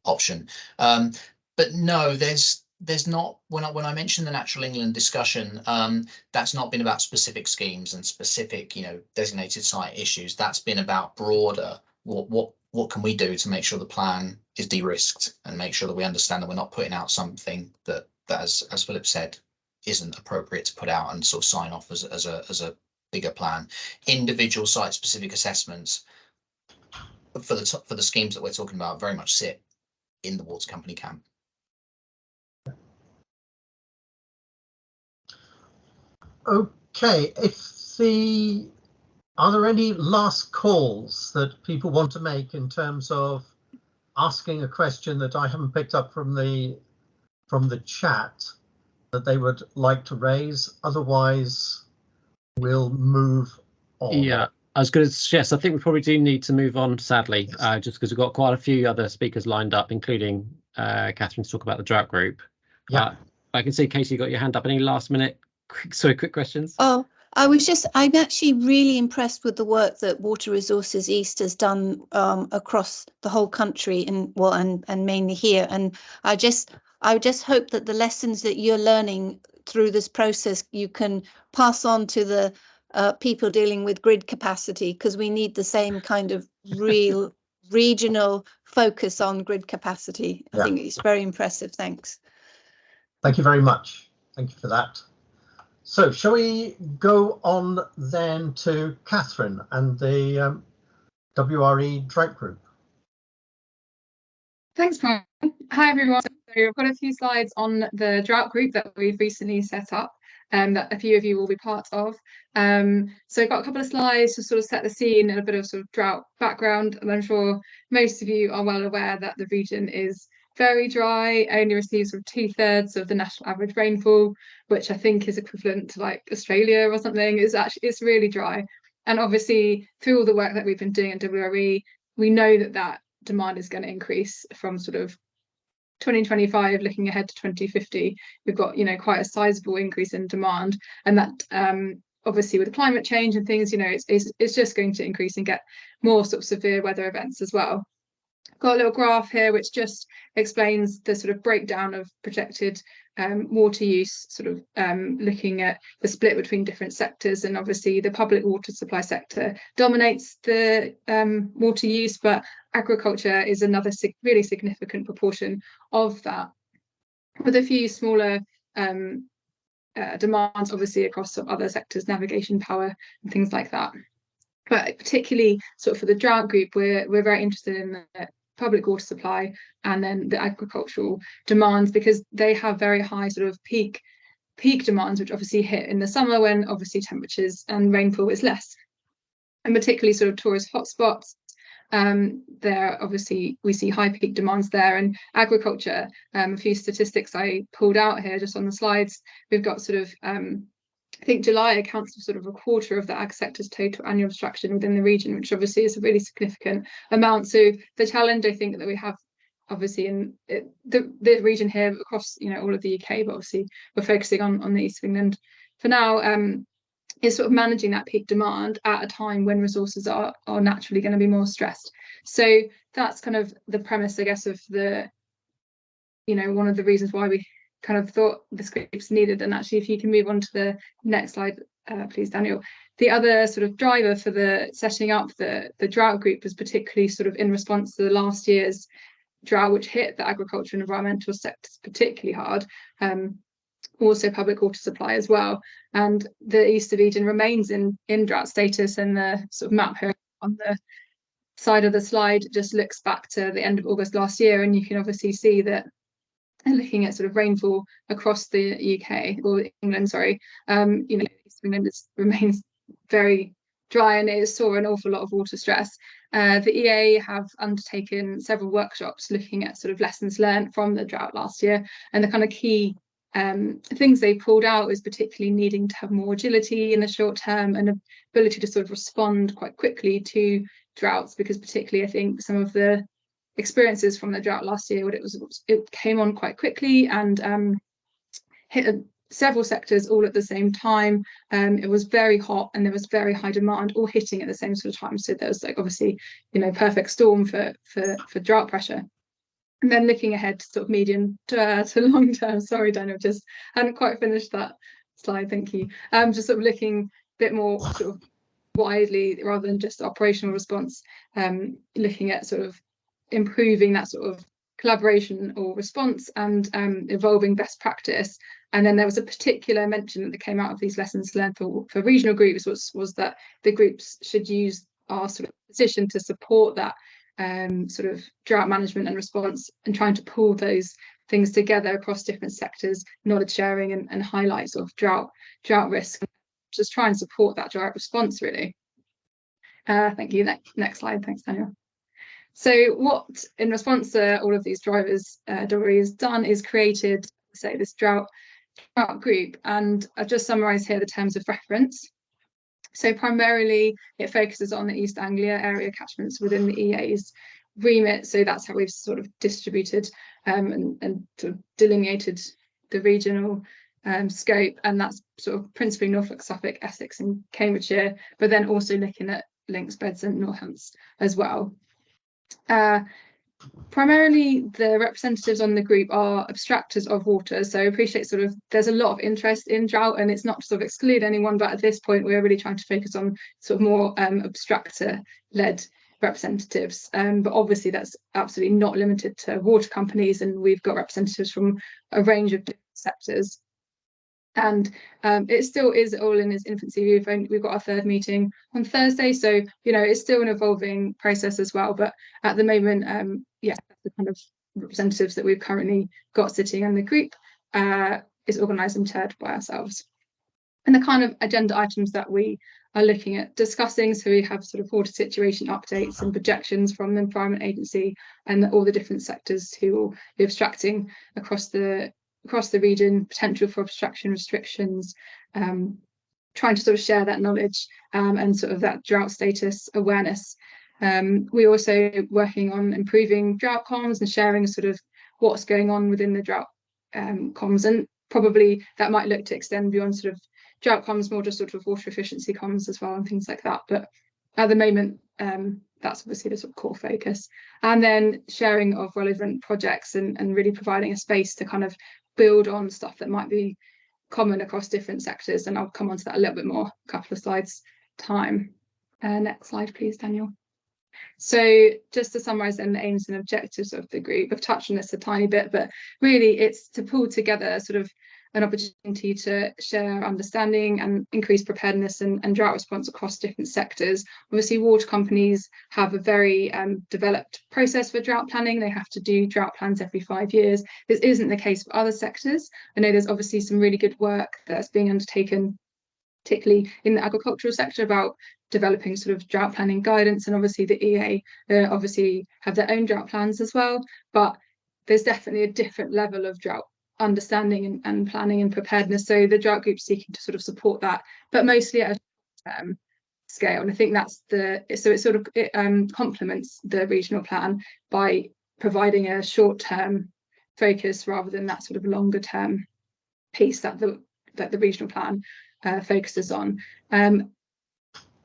option. But no, there's not, when I mentioned the Natural England discussion, that's not been about specific schemes and specific, you know, designated site issues. That's been about broader, what can we do to make sure the plan is de-risked and make sure that we understand that we're not putting out something that as Philip said, isn't appropriate to put out and sort of sign off as a bigger plan. Individual site specific assessments for the schemes that we're talking about very much sit in the water company camp. Okay, are there any last calls that people want to make in terms of asking a question that I haven't picked up from the chat that they would like to raise? Otherwise, we'll move on. Yeah, I was going to suggest, I think we probably do need to move on, sadly, yes. Just because we've got quite a few other speakers lined up, including Catherine, to talk about the drought group. Yeah, I can see Katie, you got your hand up. Any last minute quick questions? Oh, I'm actually really impressed with the work that Water Resources East has done across the whole country and mainly here. And I just hope that the lessons that you're learning through this process, you can pass on to the people dealing with grid capacity, because we need the same kind of real regional focus on grid capacity. I think it's very impressive. Thanks. Thank you very much. Thank you for that. So shall we go on then to Catherine and the WRE Drought Group? Thanks, Paul. Hi, everyone. So I've got a few slides on the Drought Group that we've recently set up that a few of you will be part of. So I've got a couple of slides to sort of set the scene and a bit of sort of drought background. And I'm sure most of you are well aware that the region is very dry, only receives sort of 2/3 of the national average rainfall, which I think is equivalent to like Australia or something. It's really dry. And obviously through all the work that we've been doing at WRE, we know that demand is going to increase from sort of 2025 looking ahead to 2050. We've got, you know, quite a sizable increase in demand, and that obviously with climate change and things, you know, it's just going to increase and get more sort of severe weather events as well. Got a little graph here which just explains the sort of breakdown of projected water use, sort of looking at the split between different sectors. And obviously the public water supply sector dominates the water use, but agriculture is another really significant proportion of that, with a few smaller demands, obviously across sort of other sectors, navigation, power, and things like that. But particularly sort of for the drought group, we're very interested in the public water supply and then the agricultural demands, because they have very high sort of peak demands, which obviously hit in the summer when obviously temperatures and rainfall is less. And particularly sort of tourist hotspots, there obviously we see high peak demands there. And agriculture, a few statistics I pulled out here just on the slides. We've got sort of I think July accounts for sort of a quarter of the ag sector's total annual extraction within the region, which obviously is a really significant amount. So the challenge I think that we have obviously in the region here across, you know, all of the UK, but obviously we're focusing on the east of England for now, is sort of managing that peak demand at a time when resources are naturally going to be more stressed. So that's kind of the premise, I guess, of the, you know, one of the reasons why we kind of thought this group's needed. And actually, if you can move on to the next slide, please, Daniel. The other sort of driver for the setting up the drought group was particularly sort of in response to the last year's drought, which hit the agriculture and environmental sectors particularly hard. Also public water supply as well. And the east of Eden remains in drought status, and the sort of map here on the side of the slide just looks back to the end of August last year, and you can obviously see that, and looking at sort of rainfall across the UK, or England, sorry, you know, East England remains very dry, and it saw an awful lot of water stress. The EA have undertaken several workshops looking at sort of lessons learned from the drought last year, and the kind of key things they pulled out is particularly needing to have more agility in the short term and ability to sort of respond quite quickly to droughts, because particularly I think some of the experiences from the drought last year, it came on quite quickly and hit several sectors all at the same time. It was very hot and there was very high demand all hitting at the same sort of time, so there was like obviously, you know, perfect storm for drought pressure. And then looking ahead to sort of medium to long term, sorry Daniel, just hadn't quite finished that slide, thank you. Just sort of looking a bit more sort of widely rather than just operational response, looking at sort of improving that sort of collaboration or response and evolving best practice. And then there was a particular mention that came out of these lessons learned for regional groups was that the groups should use our sort of position to support that sort of drought management and response, and trying to pull those things together across different sectors, knowledge sharing and highlights of drought risk, just try and support that drought response really. Thank you. Next slide. Thanks, Daniel. So what, in response to all of these drivers, Dory has done is created, say, this drought group, and I've just summarised here the terms of reference. So primarily it focuses on the East Anglia area catchments within the EA's remit. So that's how we've sort of distributed and sort of delineated the regional scope, and that's sort of principally Norfolk, Suffolk, Essex and Cambridgeshire, but then also looking at Links, Beds and Northants as well. Primarily the representatives on the group are abstractors of water, so I appreciate sort of there's a lot of interest in drought and it's not to sort of exclude anyone, but at this point we're really trying to focus on sort of more abstractor led representatives, but obviously that's absolutely not limited to water companies, and we've got representatives from a range of different sectors. And it still is all in its infancy. We've got our third meeting on Thursday, so you know it's still an evolving process as well, but at the moment yeah, the kind of representatives that we've currently got sitting in the group is organised and chaired by ourselves. And the kind of agenda items that we are looking at discussing, so we have sort of water situation updates and projections from the Environment Agency and all the different sectors who will be abstracting across the region, potential for obstruction restrictions, trying to sort of share that knowledge and sort of that drought status awareness. We're also working on improving drought comms and sharing sort of what's going on within the drought comms, and probably that might look to extend beyond sort of drought comms, more just sort of water efficiency comms as well and things like that. But at the moment, that's obviously the sort of core focus. And then sharing of relevant projects and really providing a space to kind of build on stuff that might be common across different sectors. And I'll come on to that a little bit more, a couple of slides time. Next slide, please, Daniel. So just to summarise then the aims and objectives of the group, I've touched on this a tiny bit, but really it's to pull together sort of an opportunity to share understanding and increase preparedness and drought response across different sectors. Obviously, water companies have a very developed process for drought planning. They have to do drought plans every 5 years. This isn't the case for other sectors. I know there's obviously some really good work that's being undertaken, particularly in the agricultural sector, about developing sort of drought planning guidance, and obviously the EA obviously have their own drought plans as well, but there's definitely a different level of drought understanding and planning and preparedness. So the drought group's seeking to sort of support that, but mostly at a scale. And I think that's it complements the regional plan by providing a short-term focus rather than that sort of longer term piece that the regional plan focuses on.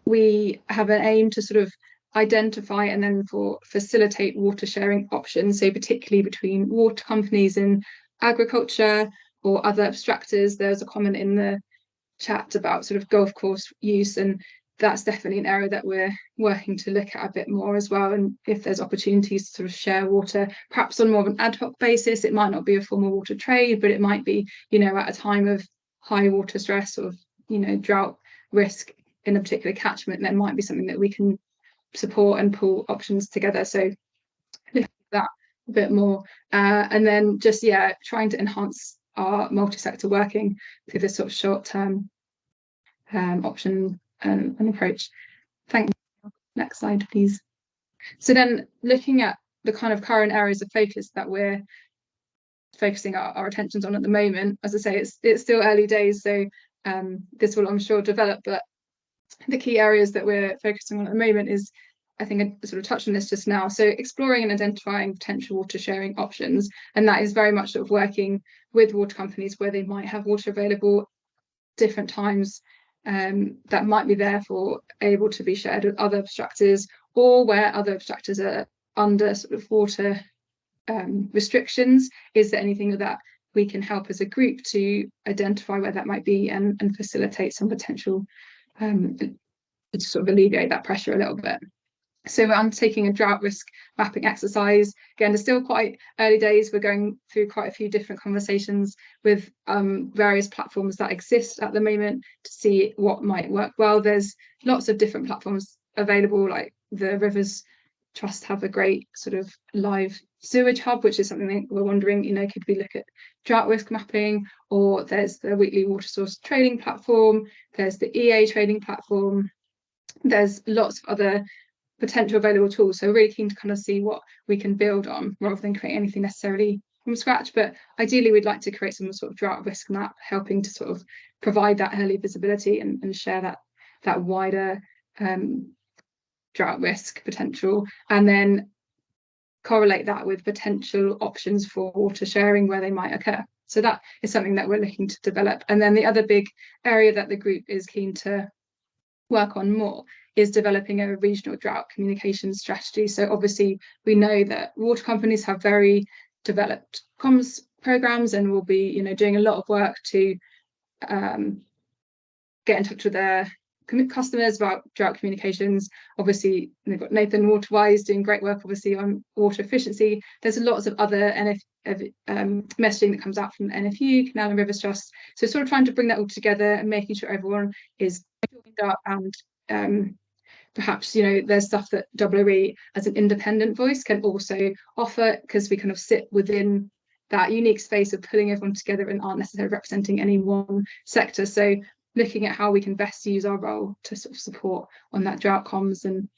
We have an aim to sort of identify and then facilitate water sharing options, so particularly between water companies in agriculture or other abstractors. There's a comment in the chat about sort of golf course use, and that's definitely an area that we're working to look at a bit more as well. And if there's opportunities to sort of share water, perhaps on more of an ad hoc basis, it might not be a formal water trade, but it might be, you know, at a time of high water stress or, you know, drought risk in a particular catchment, there might be something that we can support and pull options together. So look at that a bit more, and then just trying to enhance our multi-sector working through this sort of short-term option and approach. Thank you. Next slide, please. So then looking at the kind of current areas of focus that we're focusing our attentions on at the moment, as I say, it's still early days, so this will, I'm sure, develop, but the key areas that we're focusing on at the moment is, I think I sort of touched on this just now, so exploring and identifying potential water sharing options, and that is very much sort of working with water companies where they might have water available different times that might be therefore able to be shared with other abstractors, or where other abstractors are under sort of water restrictions. Is there anything that we can help as a group to identify where that might be and facilitate some potential to sort of alleviate that pressure a little bit. So we're undertaking a drought risk mapping exercise. Again, it's still quite early days. We're going through quite a few different conversations with various platforms that exist at the moment to see what might work well. There's lots of different platforms available, like the Rivers Trust have a great sort of live sewage hub, which is something that we're wondering, you know, could we look at drought risk mapping? Or there's the weekly water source trading platform, there's the EA trading platform, there's lots of other potential available tools. So we're really keen to kind of see what we can build on rather than create anything necessarily from scratch. But ideally, we'd like to create some sort of drought risk map, helping to sort of provide that early visibility and share that wider drought risk potential, and then correlate that with potential options for water sharing where they might occur. So that is something that we're looking to develop. And then the other big area that the group is keen to work on more is developing a regional drought communication strategy. So obviously we know that water companies have very developed comms programs and will be, you know, doing a lot of work to get in touch with their customers about drought communications. Obviously they've got Nathan Waterwise doing great work obviously on water efficiency. There's lots of other messaging that comes out from the NFU, Canal and Rivers Trust. So sort of trying to bring that all together and making sure everyone is joined up, and perhaps, you know, there's stuff that WRE as an independent voice can also offer, because we kind of sit within that unique space of pulling everyone together and aren't necessarily representing any one sector. So looking at how we can best use our role to sort of support on that drought comms and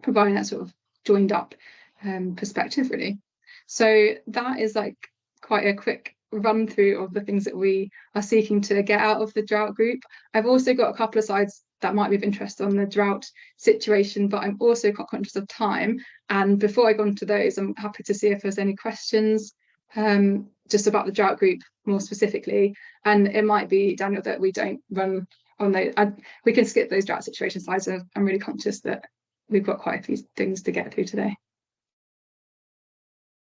providing that sort of joined up perspective, really. So that is like quite a quick run through of the things that we are seeking to get out of the drought group. I've also got a couple of slides that might be of interest on the drought situation, but I'm also quite conscious of time. And before I go on to those, I'm happy to see if there's any questions just about the drought group more specifically. And it might be, Daniel, that we don't run on those. We can skip those drought situation slides. I'm really conscious that we've got quite a few things to get through today.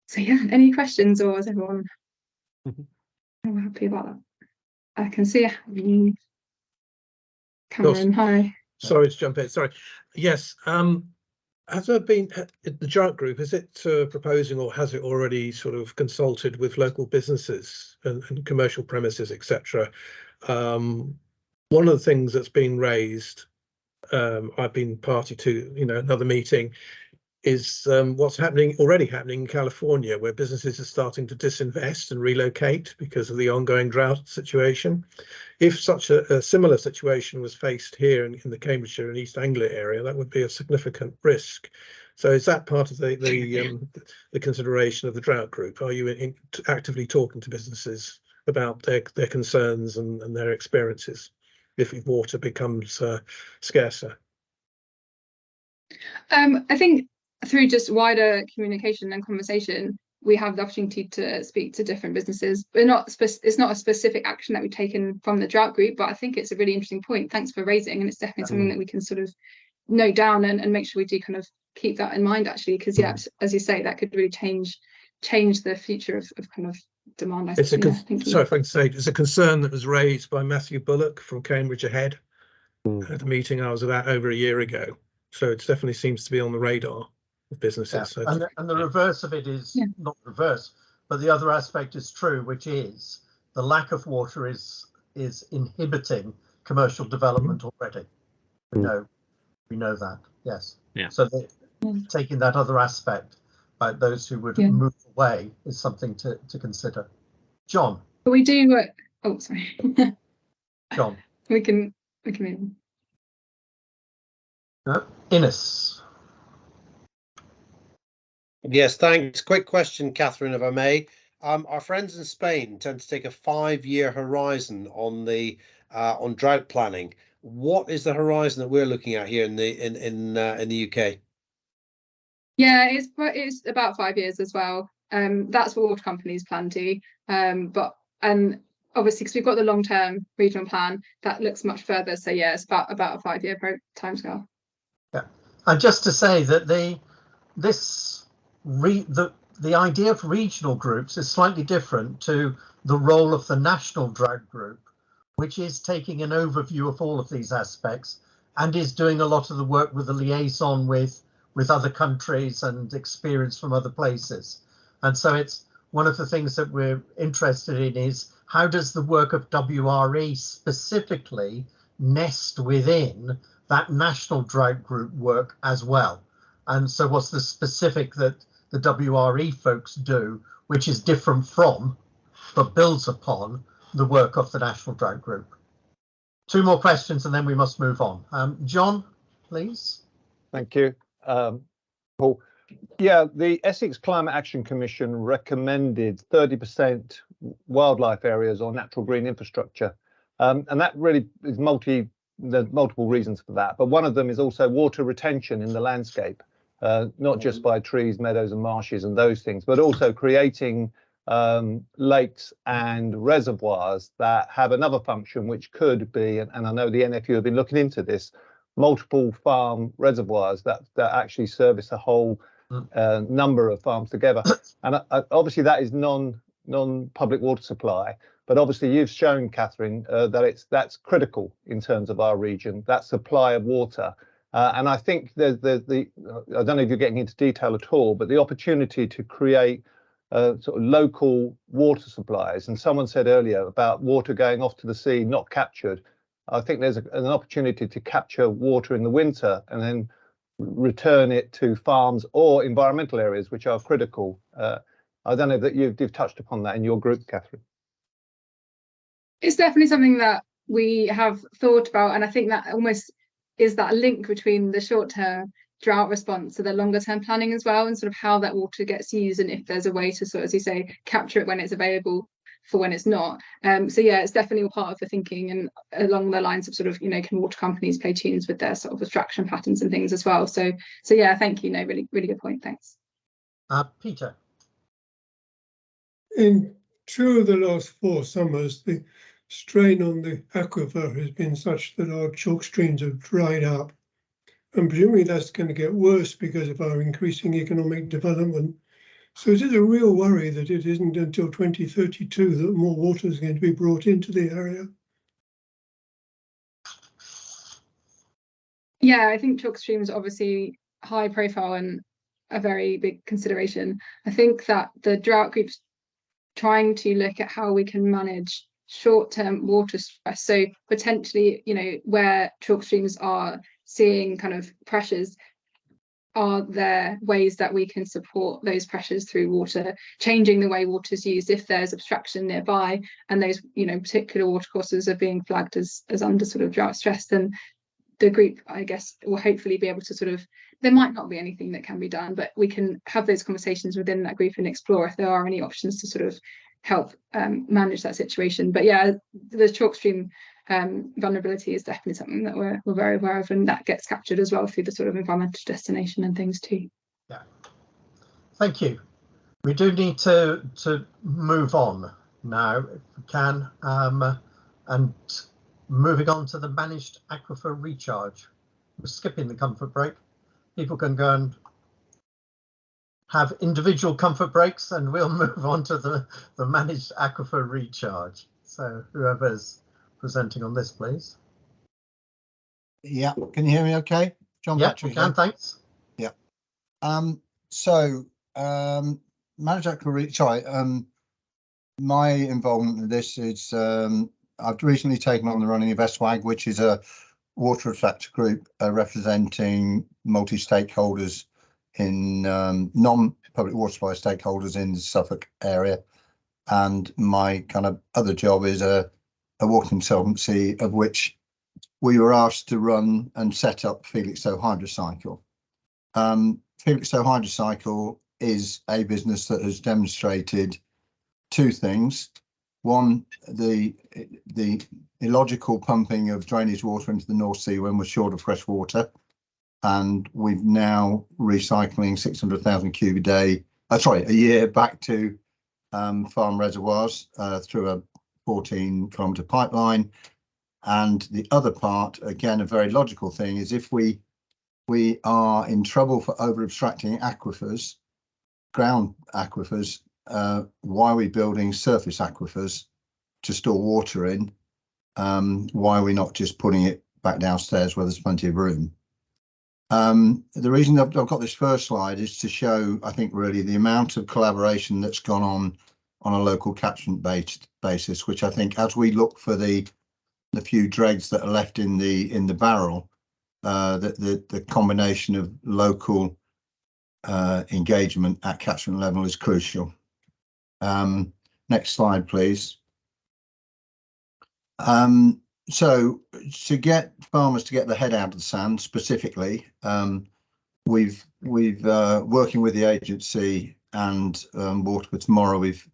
So yeah, any questions, or is everyone happy about that? I can see Cameron, hi. Sorry to jump in. Sorry. Yes. Has there been the drought group? Is it proposing, or has it already sort of consulted with local businesses and commercial premises, etc.? One of the things that's been raised, I've been party to, another meeting, is what's already happening in California, where businesses are starting to disinvest and relocate because of the ongoing drought situation. If such a similar situation was faced here in the Cambridgeshire and East Anglia area, that would be a significant risk. So is that part of the consideration of the drought group? Are you actively talking to businesses about their concerns and their experiences if water becomes scarcer? I think through just wider communication and conversation, we have the opportunity to speak to different businesses. It's not a specific action that we've taken from the drought group, but I think it's a really interesting point. Thanks for raising, and it's definitely something that we can sort of note down and make sure we do kind of keep that in mind, actually, because yeah, as you say, that could really change the future of kind of demand. Sorry if I can say, it's a concern that was raised by Matthew Bullock from Cambridge Ahead at the meeting I was at over a year ago. So it definitely seems to be on the radar of businesses. Yeah. And the reverse of it is not reverse, but the other aspect is true, which is the lack of water is inhibiting commercial development already. We know that, yes. Yeah. So taking that other aspect, like those who would move away, is something to consider. John. But we do. Oh, sorry. John. We can move on. No? Innes. Yes, thanks. Quick question, Catherine, if I may. Our friends in Spain tend to take a 5-year horizon on the on drought planning. What is the horizon that we're looking at here in the UK? Yeah, it's about 5 years as well. That's what water companies plan to. And obviously, because we've got the long-term regional plan that looks much further. So yeah, it's about a 5-year timescale. Yeah, and just to say that the idea of regional groups is slightly different to the role of the national drought group, which is taking an overview of all of these aspects and is doing a lot of the work with the liaison with other countries and experience from other places. And so it's one of the things that we're interested in is how does the work of WRE specifically nest within that national drought group work as well? And so what's the specific that the WRE folks do, which is different from, but builds upon, the work of the National Drought Group? 2 more questions and then we must move on. John, please. Thank you, Paul. Yeah, the Essex Climate Action Commission recommended 30% wildlife areas or natural green infrastructure. And that really is there's multiple reasons for that. But one of them is also water retention in the landscape, not just by trees, meadows and marshes and those things, but also creating lakes and reservoirs that have another function, which could be, and I know the NFU have been looking into this, multiple farm reservoirs that actually service a whole number of farms together. And obviously that is non-public water supply, but obviously you've shown, Catherine, that that's critical in terms of our region, that supply of water. And I think there's I don't know if you're getting into detail at all, but the opportunity to create sort of local water supplies. And someone said earlier about water going off to the sea, not captured. I think there's an opportunity to capture water in the winter and then return it to farms or environmental areas, which are critical. I don't know that you've touched upon that in your group, Catherine. It's definitely something that we have thought about, and I think that almost is that link between the short-term drought response to the longer-term planning as well, and sort of how that water gets used, and if there's a way to sort of, as you say, capture it when it's available for when it's not. So yeah, it's definitely all part of the thinking, and along the lines of sort of, can water companies play tunes with their sort of abstraction patterns and things as well. So yeah, thank you. No, really, really good point. Thanks. Peter. In 2 of the last 4 summers, the strain on the aquifer has been such that our chalk streams have dried up. And presumably that's going to get worse because of our increasing economic development. So it is a real worry that it isn't until 2032 that more water is going to be brought into the area. Yeah, I think chalk streams obviously high profile and a very big consideration. I think that the drought group's trying to look at how we can manage short-term water stress. So potentially, you know, where chalk streams are seeing kind of pressures, are there ways that we can support those pressures through water, changing the way water is used if there's obstruction nearby and those, you know, particular watercourses are being flagged as under sort of drought stress, then the group, I guess, will hopefully be able to sort of, there might not be anything that can be done, but we can have those conversations within that group and explore if there are any options to sort of help manage that situation. But yeah, the chalk stream vulnerability is definitely something that we're very aware of, and that gets captured as well through the sort of environmental destination and things too. Yeah, thank you. We do need to move on now if we can, and moving on to the managed aquifer recharge. We're skipping the comfort break. People can go and have individual comfort breaks, and we'll move on to the managed aquifer recharge. So whoever's presenting on this, please. Yeah, can you hear me okay? John Patrick. Yeah, thanks. Yeah. Managed aquifer recharge, my involvement in this is I've recently taken on the running of SAG, which is a water attractor group representing multi-stakeholders in non-public water supply stakeholders in the Suffolk area. And my kind of other job is a water consultancy, of which we were asked to run and set up Felixstowe Hydrocycle. Felixstowe Hydrocycle is a business that has demonstrated two things. One, the illogical pumping of drainage water into the North Sea when we're short of fresh water, and we've now recycling 600,000 cubic a year back to farm reservoirs through a 14-kilometre pipeline. And the other part, again, a very logical thing, is if we are in trouble for over abstracting aquifers, ground aquifers, why are we building surface aquifers to store water in? Why are we not just putting it back downstairs where there's plenty of room? The reason I've got this first slide is to show, I think, really the amount of collaboration that's gone on a local catchment based basis, which I think, as we look for the few dregs that are left in the barrel, the combination of local engagement at catchment level is crucial. Next slide, please. So to get farmers to get their head out of the sand specifically, we've working with the agency and Water for Tomorrow, we've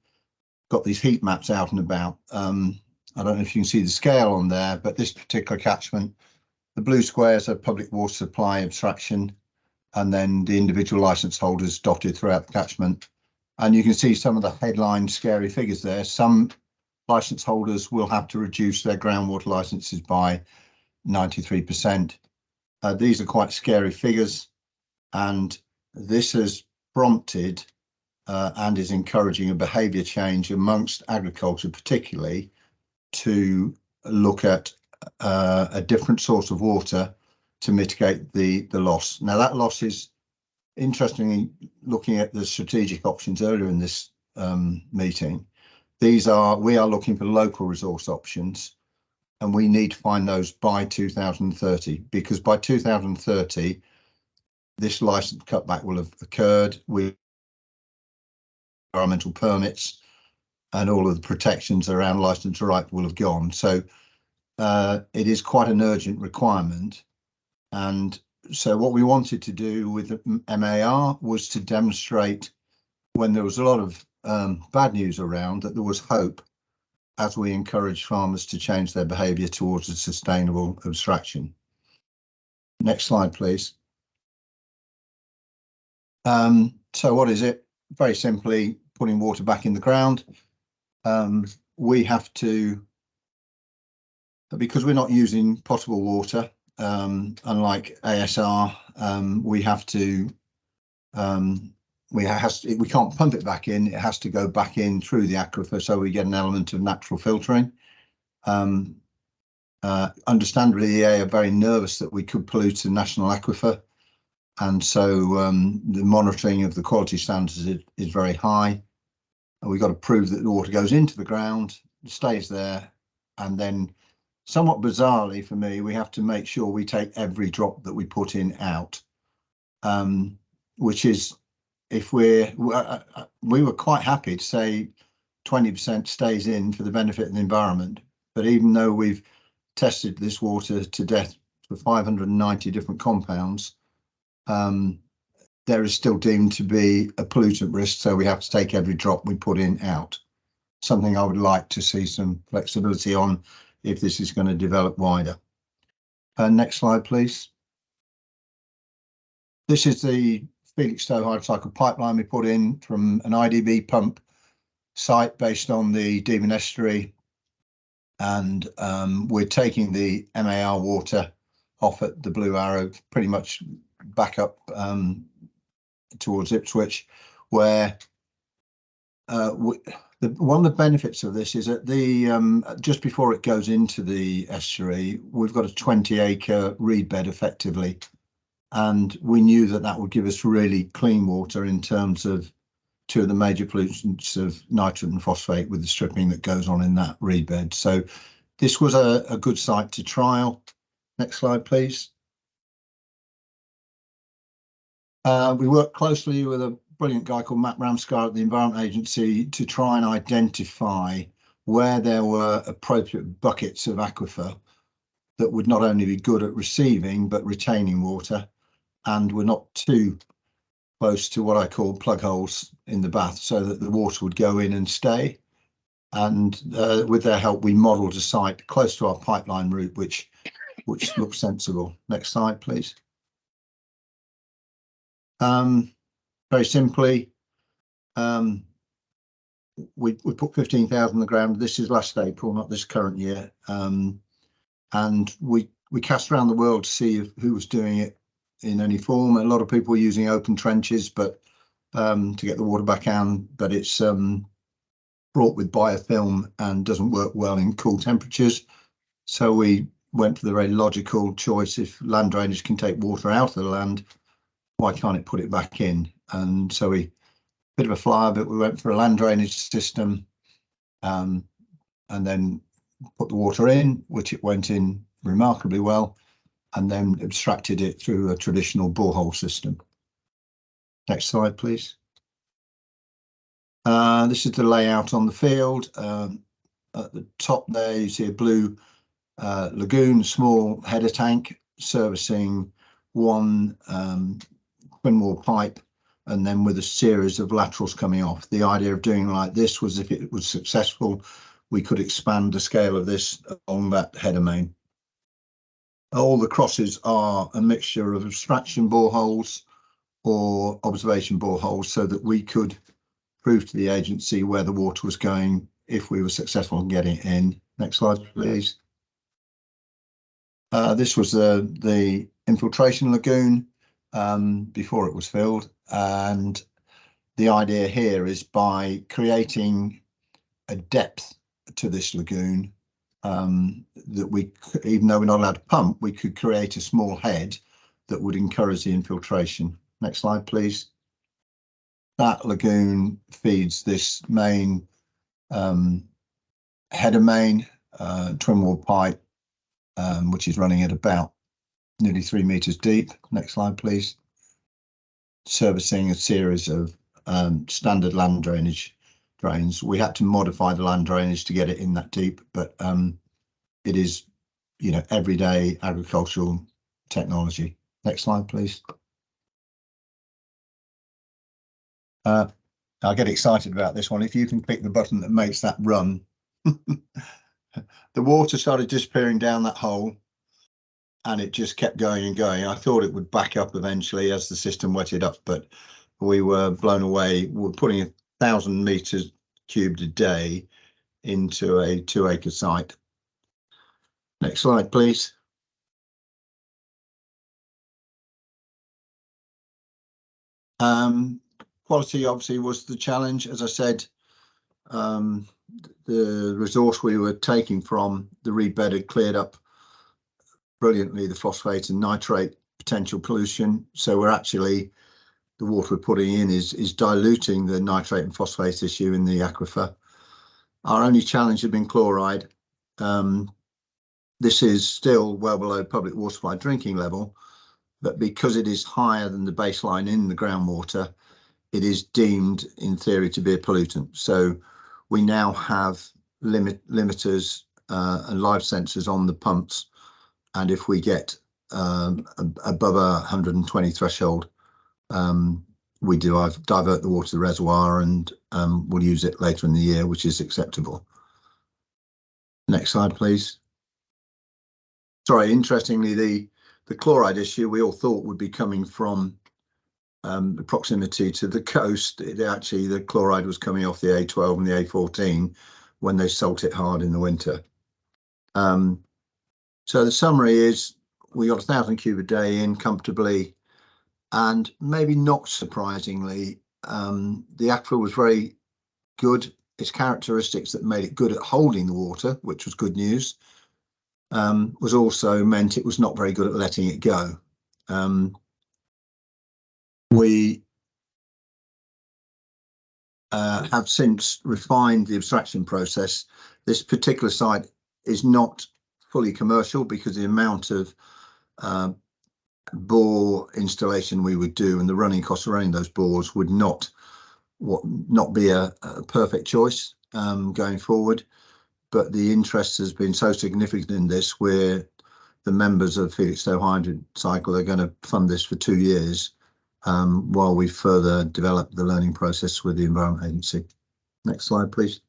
got these heat maps out and about. I don't know if you can see the scale on there, but this particular catchment, the blue squares are public water supply abstraction, and then the individual licence holders dotted throughout the catchment. And you can see some of the headline scary figures there. Some licence holders will have to reduce their groundwater licences by 93%. These are quite scary figures, and this has prompted and is encouraging a behaviour change amongst agriculture, particularly to look at a different source of water to mitigate the loss. Now, that loss is, interestingly, looking at the strategic options earlier in this meeting, we are looking for local resource options, and we need to find those by 2030, because by 2030 this license cutback will have occurred with environmental permits, and all of the protections around license right will have gone. So it is quite an urgent requirement. And so what we wanted to do with MAR was to demonstrate, when there was a lot of bad news around, that there was hope as we encourage farmers to change their behaviour towards a sustainable abstraction. Next slide, please. So what is it? Very simply, putting water back in the ground. We have to, because we're not using potable water, unlike ASR, we can't pump it back in. It has to go back in through the aquifer, so we get an element of natural filtering. Understandably, the EA are very nervous that we could pollute the national aquifer. And so the monitoring of the quality standards is very high. And we've got to prove that the water goes into the ground, stays there, and then somewhat bizarrely for me, we have to make sure we take every drop that we put in out, which is, if we were quite happy to say 20% stays in for the benefit of the environment. But even though we've tested this water to death for 590 different compounds, there is still deemed to be a pollutant risk, so we have to take every drop we put in out. Something I would like to see some flexibility on if this is going to develop wider. Next slide, please. This is the Felixstowe hydrocycle pipeline we put in from an IDB pump site based on the Devon estuary, and we're taking the MAR water off at the Blue Arrow, pretty much back up towards Ipswich, where one of the benefits of this is that the just before it goes into the estuary, we've got a 20-acre reed bed effectively, and we knew that that would give us really clean water in terms of two of the major pollutants of nitrate and phosphate with the stripping that goes on in that reed bed. So this was a good site to trial. Next slide, please. We worked closely with a brilliant guy called Matt Ramscar at the Environment Agency to try and identify where there were appropriate buckets of aquifer that would not only be good at receiving but retaining water, and were not too close to what I call plug holes in the bath, so that the water would go in and stay. And with their help, we modelled a site close to our pipeline route, which looks sensible. Next slide, please. Very simply, we put 15,000 on the ground. This is last April, not this current year. And we cast around the world to see who was doing it in any form. A lot of people were using open trenches, but to get the water back in, but it's brought with biofilm and doesn't work well in cool temperatures. So we went for the very logical choice: if land drainage can take water out of the land, why can't it put it back in? And so bit of a flyer, but we went for a land drainage system, and then put the water in, which it went in remarkably well, and then abstracted it through a traditional borehole system. Next slide, please. This is the layout on the field. At the top there, you see a blue lagoon, small header tank servicing one twin wall pipe, and then with a series of laterals coming off. The idea of doing like this was, if it was successful, we could expand the scale of this along that header main. All the crosses are a mixture of abstraction boreholes or observation boreholes, so that we could prove to the agency where the water was going if we were successful in getting it in. Next slide, please. This was the infiltration lagoon before it was filled, and the idea here is by creating a depth to this lagoon, that we, even though we're not allowed to pump, we could create a small head that would encourage the infiltration. Next slide, please. That lagoon feeds this main header main twin wall pipe, which is running at about nearly 3 meters deep. Next slide, please. Servicing a series of standard land drainage drains. We had to modify the land drainage to get it in that deep, but it is, everyday agricultural technology. Next slide, please. I get excited about this one. If you can pick the button that makes that run. The water started disappearing down that hole, and it just kept going and going. I thought it would back up eventually as the system wetted up, but we were blown away. We're putting 1,000 meters cubed a day into a 2-acre site. Next slide, please. Quality obviously was the challenge. As I said, the resource we were taking from the reed bed had cleared up brilliantly the phosphate and nitrate potential pollution. So we're actually, the water we're putting in is diluting the nitrate and phosphate issue in the aquifer. Our only challenge has been chloride. This is still well below public water supply drinking level, but because it is higher than the baseline in the groundwater, it is deemed in theory to be a pollutant. So we now have limiters and live sensors on the pumps, and if we get above 120 threshold, we do divert the water to the reservoir, and we'll use it later in the year, which is acceptable. Next slide, please. Sorry, interestingly, the chloride issue we all thought would be coming from the proximity to the coast. Actually, the chloride was coming off the A12 and the A14 when they salt it hard in the winter. So the summary is we got 1,000 cube a day in comfortably, and maybe not surprisingly, the aquifer was very good. Its characteristics that made it good at holding the water, which was good news, was also meant it was not very good at letting it go. We have since refined the abstraction process. This particular site is not fully commercial because the amount of bore installation we would do and the running costs of running those bores would not be a perfect choice going forward. But the interest has been so significant in this, where the members of Felixstowe Hydrogen Cycle are going to fund this for 2 years while we further develop the learning process with the Environment Agency. Next slide, please.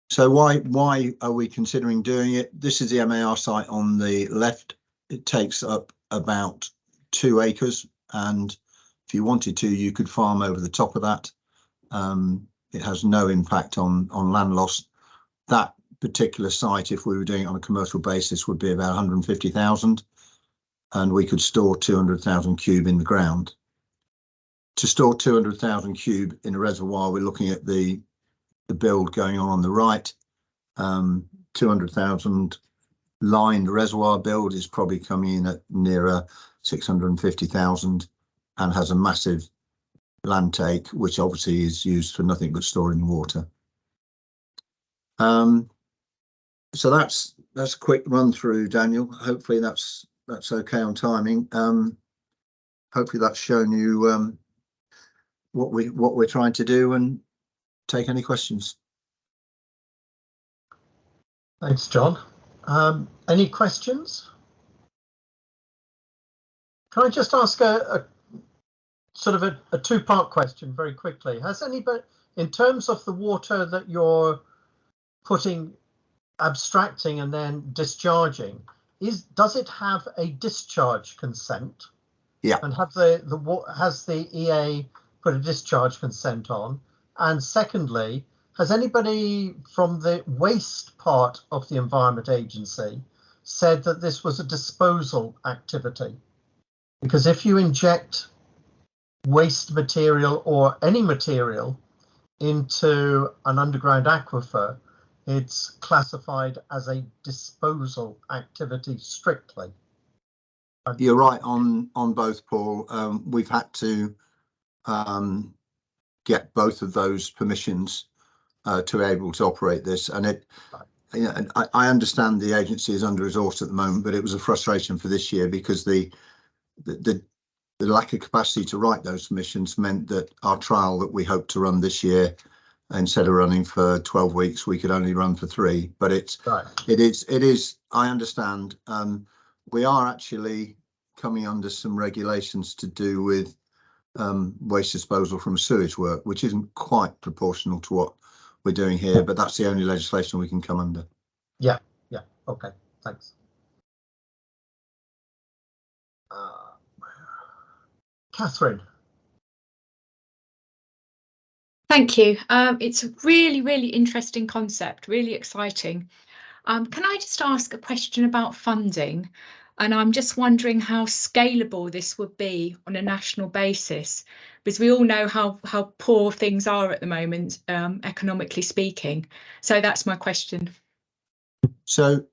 So why are we considering doing it? This is the MAR site on the left. It takes up about 2 acres, and if you wanted to, you could farm over the top of that. It has no impact on land loss. That particular site, if we were doing it on a commercial basis, would be about 150,000, and we could store 200,000 cube in the ground. To store 200,000 cube in a reservoir, we're looking at the build going on the right. 200,000 lined reservoir build is probably coming in at nearer 650,000 and has a massive land take, which obviously is used for nothing but storing water. So that's a quick run through, Daniel. Hopefully that's okay on timing. Hopefully that's shown you what we're trying to do, and take any questions. Thanks, John. Any questions? Can I just ask a sort of a two-part question very quickly? Has anybody, in terms of the water that you're abstracting and then discharging, does it have a discharge consent? Yeah. And has the EA put a discharge consent on? And secondly, has anybody from the waste part of the Environment Agency said that this was a disposal activity? Because if you inject waste material or any material into an underground aquifer, it's classified as a disposal activity strictly. You're right on both, Paul. We've had to get both of those permissions to be able to operate this, and I understand the agency is under resourced at the moment, but it was a frustration for this year because the lack of capacity to write those permissions meant that our trial that we hope to run this year, instead of running for 12 weeks, we could only run for 3. But it is. I understand. We are actually coming under some regulations to do with waste disposal from sewage work, which isn't quite proportional to what we're doing here, but that's the only legislation we can come under. Yeah. Okay. Thanks. Catherine. Thank you. It's a really, really interesting concept, really exciting. Can I just ask a question about funding? And I'm just wondering how scalable this would be on a national basis, because we all know how poor things are at the moment, economically speaking. So that's my question. So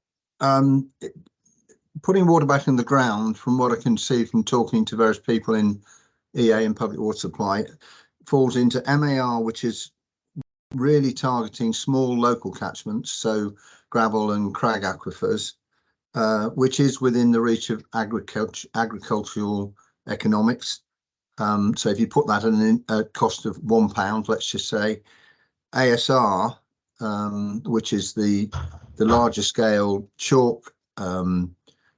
putting water back in the ground, from what I can see from talking to various people in EA and public water supply, falls into MAR, which is really targeting small local catchments, so gravel and crag aquifers, which is within the reach of agricultural economics. So if you put that at a cost of £1, let's just say, ASR, which is the larger scale chalk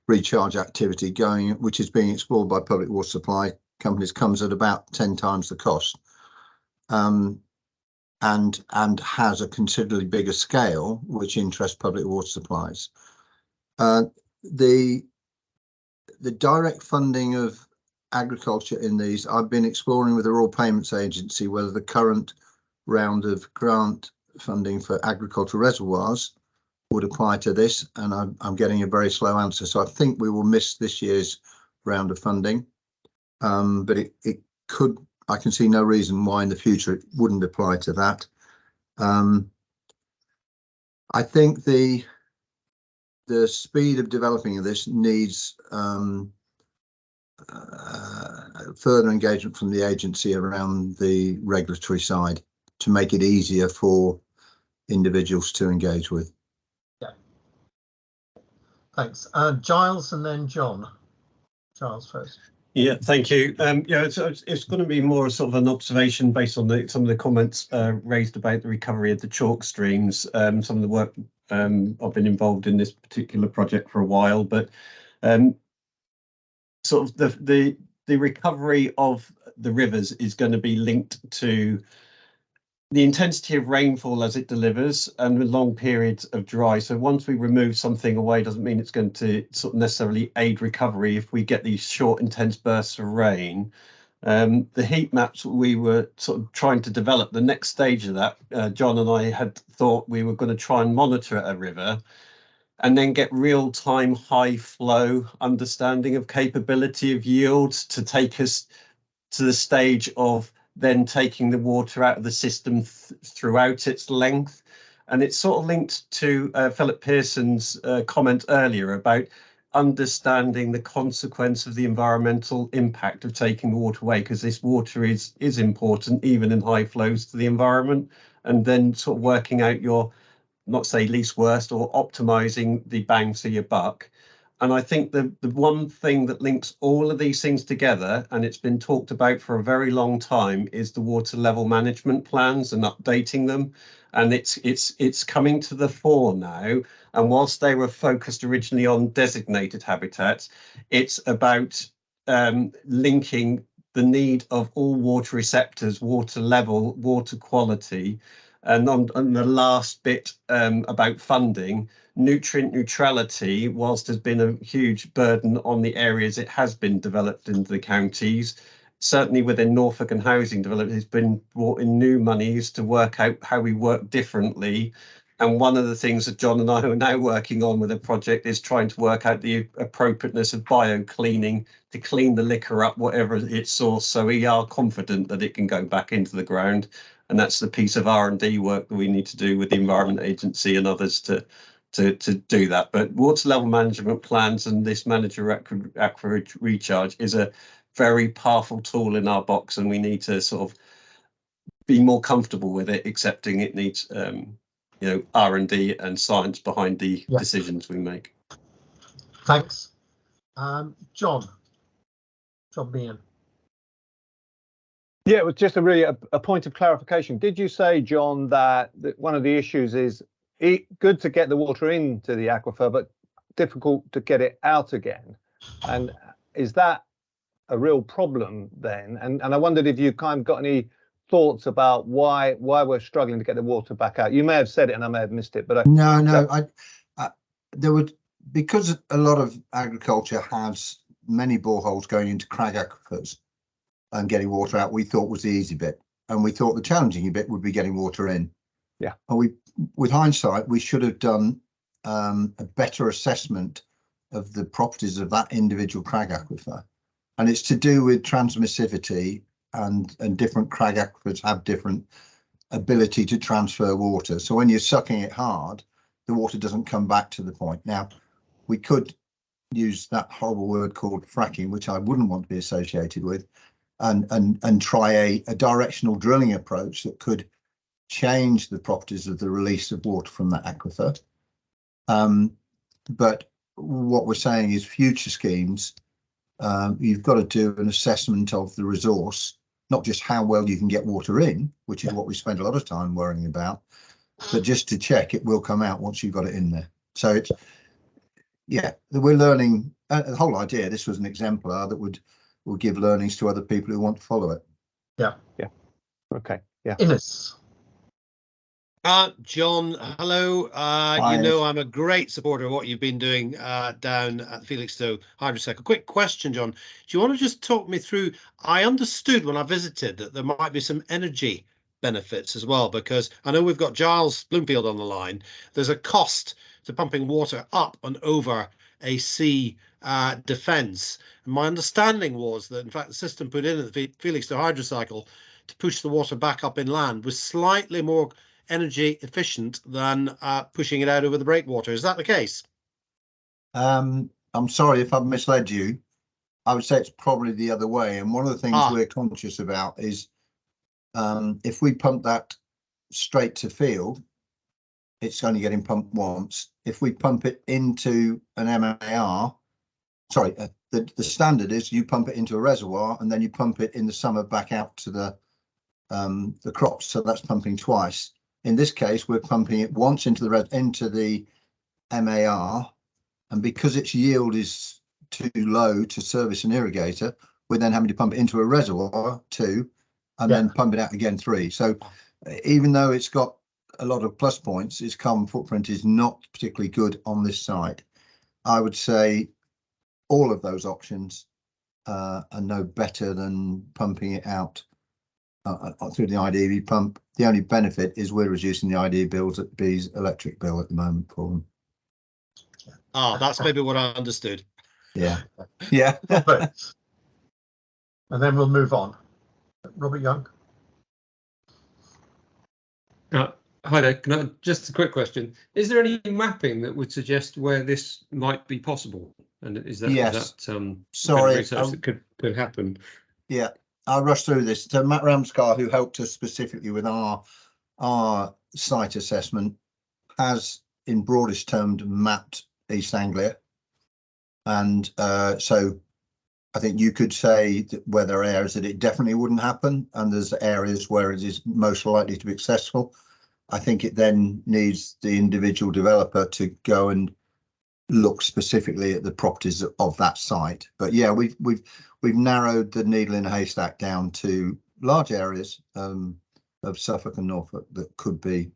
recharge activity going, which is being explored by public water supply companies, comes at about 10 times the cost, and has a considerably bigger scale, which interests public water supplies. The direct funding of agriculture in these, I've been exploring with the Rural Payments Agency whether the current round of grant funding for agricultural reservoirs would apply to this, and I'm getting a very slow answer. So I think we will miss this year's round of funding, but it could. I can see no reason why in the future it wouldn't apply to that. I think the speed of developing of this needs further engagement from the agency around the regulatory side to make it easier for individuals to engage with. Yeah. Thanks. Giles and then John. Giles first. Yeah, thank you. Yeah, it's going to be more sort of an observation based on some of the comments raised about the recovery of the chalk streams. Some of the work I've been involved in this particular project for a while, but sort of the recovery of the rivers is going to be linked to the intensity of rainfall as it delivers and the long periods of dry. So once we remove something away, doesn't mean it's going to sort of necessarily aid recovery if we get these short, intense bursts of rain. The heat maps we were sort of trying to develop, the next stage of that, John and I had thought we were going to try and monitor a river and then get real-time high flow understanding of capability of yields to take us to the stage of then taking the water out of the system throughout its length. And it's sort of linked to Philip Pearson's comment earlier about understanding the consequence of the environmental impact of taking the water away, because this water is important even in high flows to the environment, and then sort of working out your, not say least worst, or optimizing the bang for your buck. And I think the one thing that links all of these things together, and it's been talked about for a very long time, is the water level management plans and updating them. And it's coming to the fore now. And whilst they were focused originally on designated habitats, it's about linking the need of all water receptors, water level, water quality. And on the last bit about funding, nutrient neutrality, whilst there's been a huge burden on the areas it has been developed into the counties, certainly within Norfolk and housing development, it's been brought in new monies to work out how we work differently. And one of the things that John and I are now working on with a project is trying to work out the appropriateness of bio-cleaning to clean the liquor up, whatever its source. So we are confident that it can go back into the ground. And that's the piece of R&D work that we need to do with the Environment Agency and others to do that. But water level management plans and this manager aqua recharge is a very powerful tool in our box, and we need to sort of be more comfortable with it, accepting it needs R&D and science behind the decisions we make. Thanks. John Meehan. Yeah, it was just a point of clarification. Did you say, John, that one of the issues is good to get the water into the aquifer, but difficult to get it out again? And is that a real problem then? And I wondered if you kind of got any thoughts about why we're struggling to get the water back out. You may have said it and I may have missed it, but there would, because a lot of agriculture has many boreholes going into crag aquifers and getting water out, we thought was the easy bit, and we thought the challenging bit would be getting water in. Yeah. And with hindsight, we should have done a better assessment of the properties of that individual crag aquifer, and it's to do with transmissivity, and different crag aquifers have different ability to transfer water. So when you're sucking it hard, the water doesn't come back to the point. Now, we could use that horrible word called fracking, which I wouldn't want to be associated with, and try a directional drilling approach that could change the properties of the release of water from that aquifer. But what we're saying is future schemes, you've got to do an assessment of the resource, not just how well you can get water in, which is what we spend a lot of time worrying about, but just to check it will come out once you've got it in there. So it's, yeah, we're learning the whole idea. This was an exemplar that would give learnings to other people who want to follow it. Yeah. Yeah. Okay. Yeah. Innes. John, hello. Hi, You know Innes. I'm a great supporter of what you've been doing down at Felixstowe Hydrocycle. Quick question, John. Do you want to just talk me through? I understood when I visited that there might be some energy benefits as well, because I know we've got Giles Bloomfield on the line. There's a cost to pumping water up and over a sea defence. My understanding was that, in fact, the system put in at the Felixstowe Hydrocycle to push the water back up inland was slightly more energy efficient than pushing it out over the breakwater. Is that the case? I'm sorry if I've misled you. I would say it's probably the other way. And one of the things we're conscious about is if we pump that straight to field, it's only getting pumped once. If we pump it into an MAR, sorry, the standard is you pump it into a reservoir and then you pump it in the summer back out to the crops. So that's pumping twice. In this case, we're pumping it once into the MAR, and because its yield is too low to service an irrigator, we're then having to pump it into a reservoir 2, and then pump it out again 3. So even though it's got a lot of plus points, its carbon footprint is not particularly good on this site. I would say all of those options are no better than pumping it out through the IDB pump. The only benefit is we're reducing the IDB's electric bill at the moment for them. That's maybe what I understood. Yeah. Yeah. Robert. And then we'll move on. Robert Young. Hi there. Can I, just a quick question. Is there any mapping that would suggest where this might be possible? And is that, yes. Sorry, research that could happen? Yeah, I'll rush through this. So Matt Ramscar, who helped us specifically with our site assessment, has in broadest terms mapped East Anglia. And so I think you could say that where there are areas that it definitely wouldn't happen, and there's areas where it is most likely to be accessible. I think it then needs the individual developer to go and look specifically at the properties of that site. But yeah, we've narrowed the needle in a haystack down to large areas of Suffolk and Norfolk that could be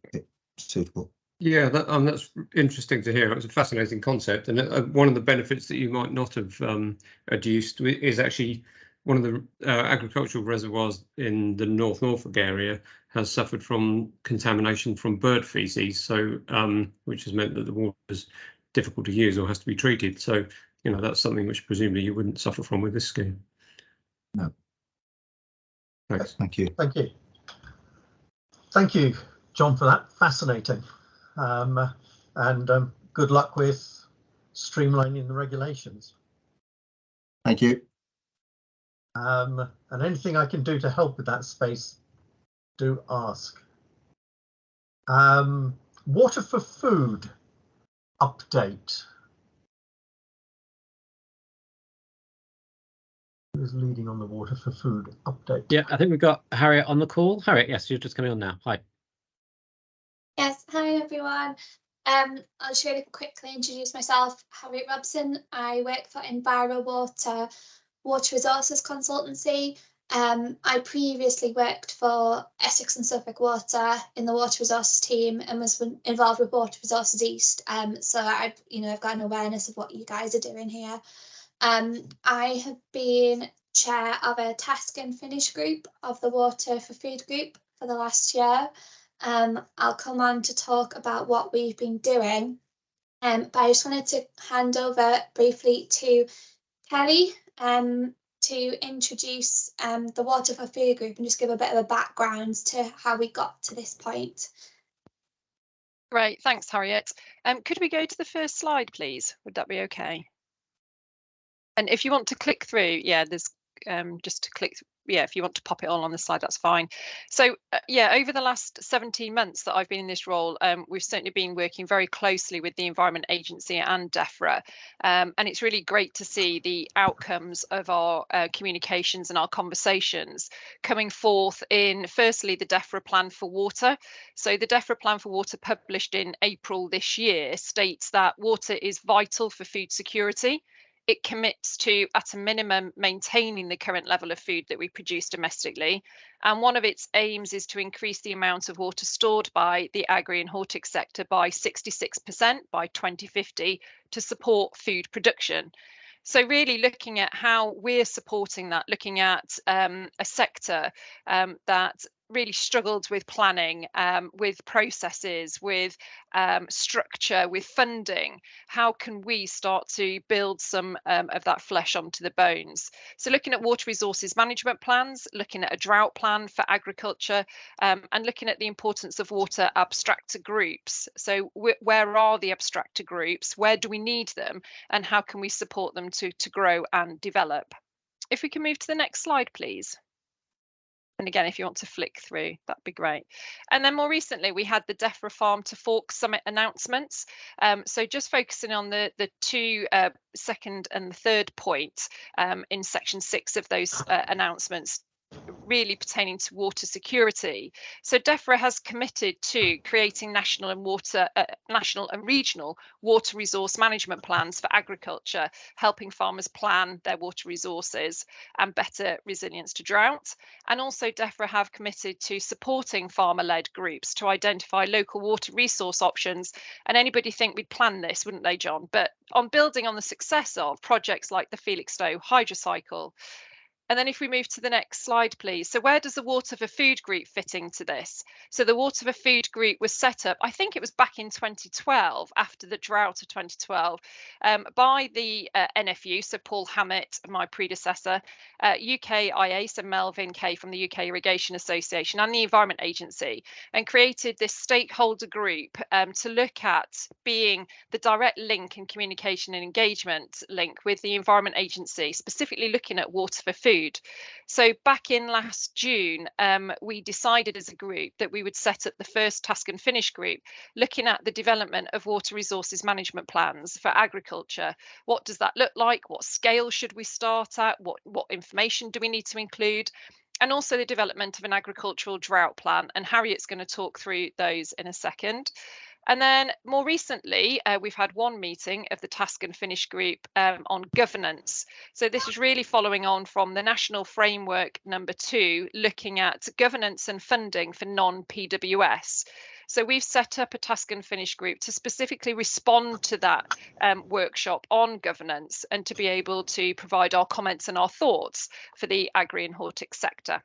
suitable. Yeah, that's interesting to hear. It's a fascinating concept, and one of the benefits that you might not have adduced is actually one of the agricultural reservoirs in the North Norfolk area has suffered from contamination from bird feces, so which has meant that the water is difficult to use or has to be treated. So, you know, that's something which presumably you wouldn't suffer from with this scheme. No. Thanks. Thank you. Thank you. Thank you, John, for that. Fascinating. And good luck with streamlining the regulations. Thank you. And anything I can do to help with that space, do ask. Water for food update. Who's leading on the water for food update? Yeah, I think we've got Harriet on the call. Harriet, yes, you're just coming on now. Hi. Yes, hi everyone. I'll just really quickly introduce myself. Harriet Robson. I work for EnviroWater Water Resources Consultancy. I previously worked for Essex and Suffolk Water in the Water Resources team and was involved with Water Resources East. So I've got an awareness of what you guys are doing here. I have been chair of a task and finish group of the Water for Food group for the last year. I'll come on to talk about what we've been doing. But I just wanted to hand over briefly to Kelly to introduce the Water for Food group and just give a bit of a background to how we got to this point. Great, thanks Harriet. Could we go to the first slide please? Would that be okay? And if you want to click through, yeah, there's just to click. Yeah, if you want to pop it all on the slide, that's fine. So yeah, over the last 17 months that I've been in this role, we've certainly been working very closely with the Environment Agency and DEFRA, and it's really great to see the outcomes of our communications and our conversations coming forth in, firstly, the DEFRA Plan for Water. So the DEFRA Plan for Water, published in April this year, states that water is vital for food security. It commits to, at a minimum, maintaining the current level of food that we produce domestically. And one of its aims is to increase the amount of water stored by the agri and hortic sector by 66% by 2050 to support food production. So really looking at how we're supporting that, looking at a sector that really struggled with planning, with processes, with structure, with funding. How can we start to build some of that flesh onto the bones? So looking at water resources management plans, looking at a drought plan for agriculture, and looking at the importance of water abstractor groups. So where are the abstractor groups? Where do we need them? And how can we support them to grow and develop? If we can move to the next slide, please. And again, if you want to flick through, that'd be great. And then more recently, we had the DEFRA Farm to Fork Summit announcements. So just focusing on the two second and the third point in section 6 of those announcements, really pertaining to water security. So DEFRA has committed to creating national and regional water resource management plans for agriculture, helping farmers plan their water resources and better resilience to drought. And also DEFRA have committed to supporting farmer-led groups to identify local water resource options. And anybody think we'd plan this, wouldn't they, John? But on building on the success of projects like the Felixstowe Hydrocycle. And then if we move to the next slide, please. So where does the Water for Food group fit into this? So the Water for Food group was set up, I think it was back in 2012, after the drought of 2012, by the NFU, so Paul Hammett, my predecessor, UKIA, so Melvin Kay from the UK Irrigation Association, and the Environment Agency, and created this stakeholder group to look at being the direct link and communication and engagement link with the Environment Agency, specifically looking at water for food. So back in last June, we decided as a group that we would set up the first task and finish group, looking at the development of water resources management plans for agriculture. What does that look like? What scale should we start at? What information do we need to include? And also the development of an agricultural drought plan. And Harriet's going to talk through those in a second. And then more recently, we've had one meeting of the Task and Finish group on governance. So this is really following on from the National Framework number 2, looking at governance and funding for non-PWS. So we've set up a Task and Finish group to specifically respond to that workshop on governance and to be able to provide our comments and our thoughts for the agri and hortic sector.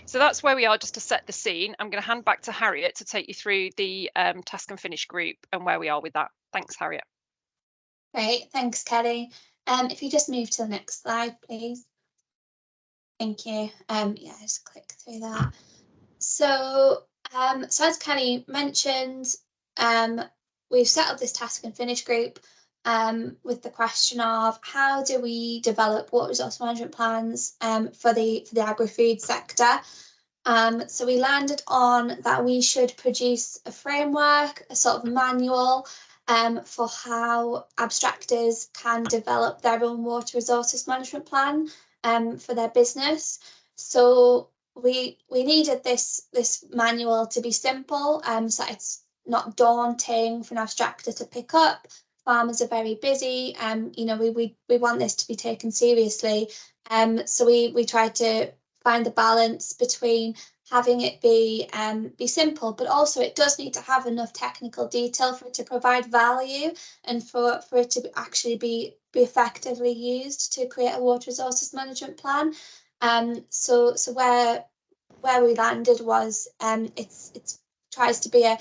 So that's where we are, just to set the scene. I'm going to hand back to Harriet to take you through the Task and Finish group and where we are with that. Thanks, Harriet. Great, thanks, Kelly. If you just move to the next slide, please. Thank you. Yeah, just click through that. So as Kelly mentioned, we've set up this Task and Finish group with the question of how do we develop water resource management plans for the agri-food sector. So we landed on that we should produce a framework, a sort of manual for how abstractors can develop their own water resources management plan for their business. So we needed this manual to be simple, so it's not daunting for an abstractor to pick up. Farmers are very busy, you know, we want this to be taken seriously. So we tried to find the balance between having it be simple, but also it does need to have enough technical detail for it to provide value and for it to actually be effectively used to create a water resources management plan. So where we landed was it tries to be a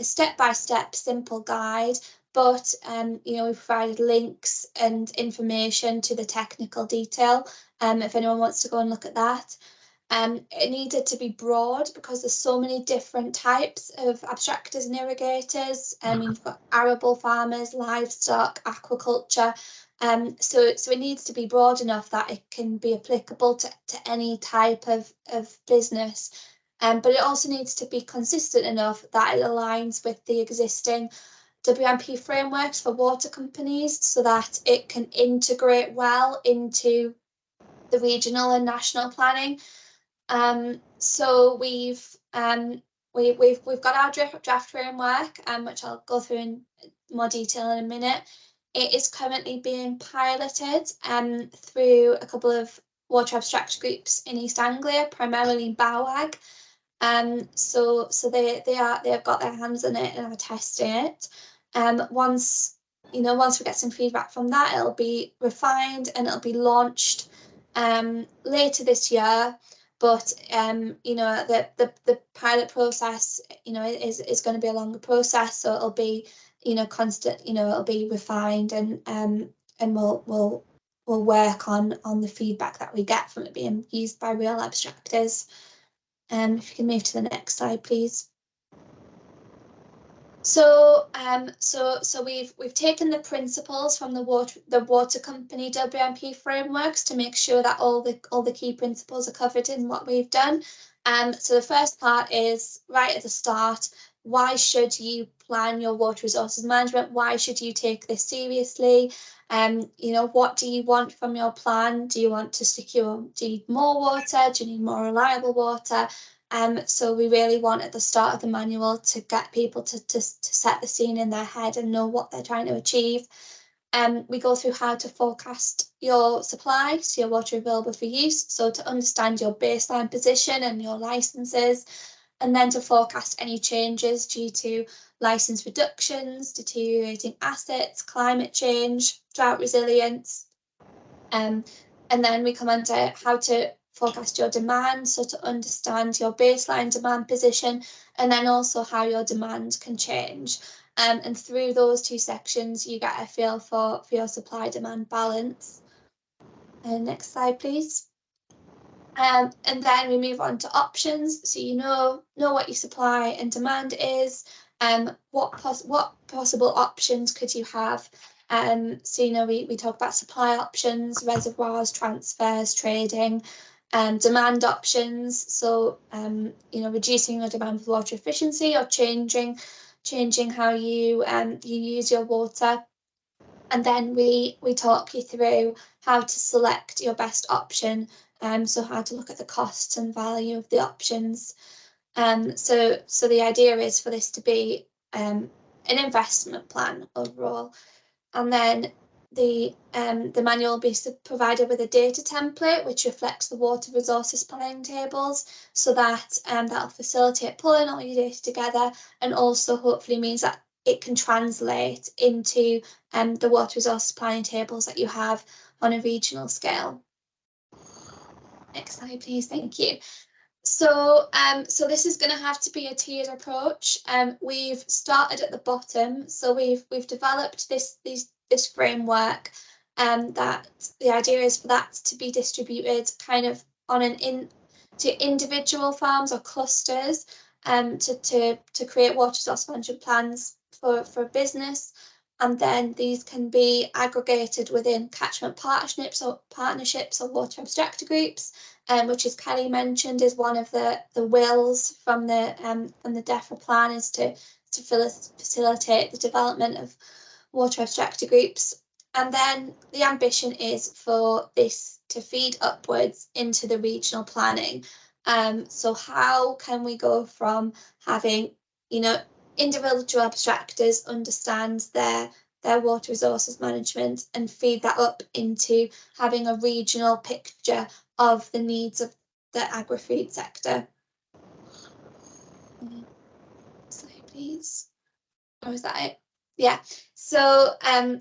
step-by-step simple guide, but you know, we provided links and information to the technical detail if anyone wants to go and look at that. It needed to be broad because there's so many different types of abstractors and irrigators. You've got arable farmers, livestock, aquaculture. So it needs to be broad enough that it can be applicable to any type of business. But it also needs to be consistent enough that it aligns with the existing WMP frameworks for water companies, so that it can integrate well into the regional and national planning. So we've got our draft framework, which I'll go through in more detail in a minute. It is currently being piloted through a couple of water abstract groups in East Anglia, primarily BAWAG. So they have got their hands on it and are testing it. Once we get some feedback from that, it'll be refined and it'll be launched later this year. But the pilot process, is going to be a longer process, so it'll be constant, it'll be refined, and we'll work on the feedback that we get from it being used by real abstractors. If you can move to the next slide, please. So we've taken the principles from the water company WMP frameworks to make sure that all the key principles are covered in what we've done. So the first part is right at the start. Why should you plan your water resources management? Why should you take this seriously? What do you want from your plan? Do you want to secure? Do you need more water? Do you need more reliable water? So we really want at the start of the manual to get people to set the scene in their head and know what they're trying to achieve. We go through how to forecast your supply, so your water available for use, so to understand your baseline position and your licenses, and then to forecast any changes due to license reductions, deteriorating assets, climate change, drought resilience. And then we come on to how to forecast your demand, so to understand your baseline demand position, and then also how your demand can change. And through those two sections, you get a feel for your supply demand balance. Next slide, please. And then we move on to options, so you know what your supply and demand is, what possible options could you have. So we talk about supply options, reservoirs, transfers, trading, demand options. So reducing your demand for water efficiency, or changing how you use your water. And then we talk you through how to select your best option. So how to look at the costs and value of the options. So the idea is for this to be an investment plan overall. And then the manual will be provided with a data template which reflects the water resources planning tables, so that that'll facilitate pulling all your data together, and also hopefully means that it can translate into the water resources planning tables that you have on a regional scale. Next slide, please. Thank you. So this is going to have to be a tiered approach. We've started at the bottom, so we've developed this framework, that the idea is for that to be distributed kind of on to individual farms or clusters, to create water resource management plans for business. And then these can be aggregated within catchment partnerships or water abstractor groups, which, as Kelly mentioned, is one of the wills from the DEFRA plan, is to facilitate the development of water abstractor groups. And then the ambition is for this to feed upwards into the regional planning. So how can we go from having, individual abstractors understand their water resources management and feed that up into having a regional picture of the needs of the agri-food sector. Slide, please. Or is that it? Yeah. So I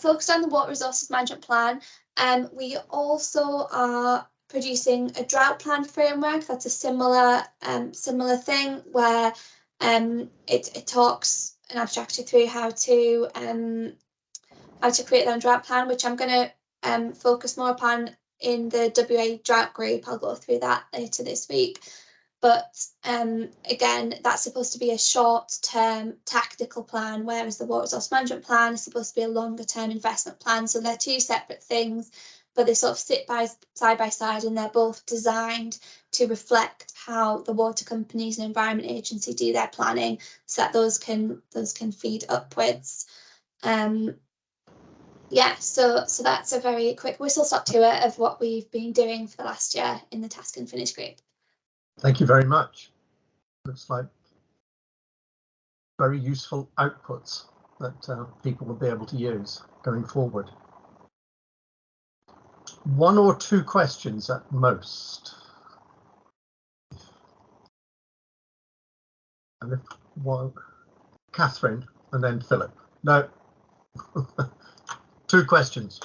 focused on the water resources management plan. We also are producing a drought plan framework. That's a similar thing, where it talks and abstracts you through how to create that drought plan, which I'm going to focus more upon in the WA drought group. I'll go through that later this week. But again, that's supposed to be a short-term tactical plan, whereas the water resource management plan is supposed to be a longer-term investment plan. So they're two separate things, but they sort of sit side by side, and they're both designed to reflect how the water companies and Environment Agency do their planning, so that those can feed upwards. Yeah, so that's a very quick whistle-stop tour of what we've been doing for the last year in the Task and Finish group. Thank you very much. Looks like very useful outputs that people will be able to use going forward. One or two questions at most. And if one, Catherine, and then Philip. No, two questions.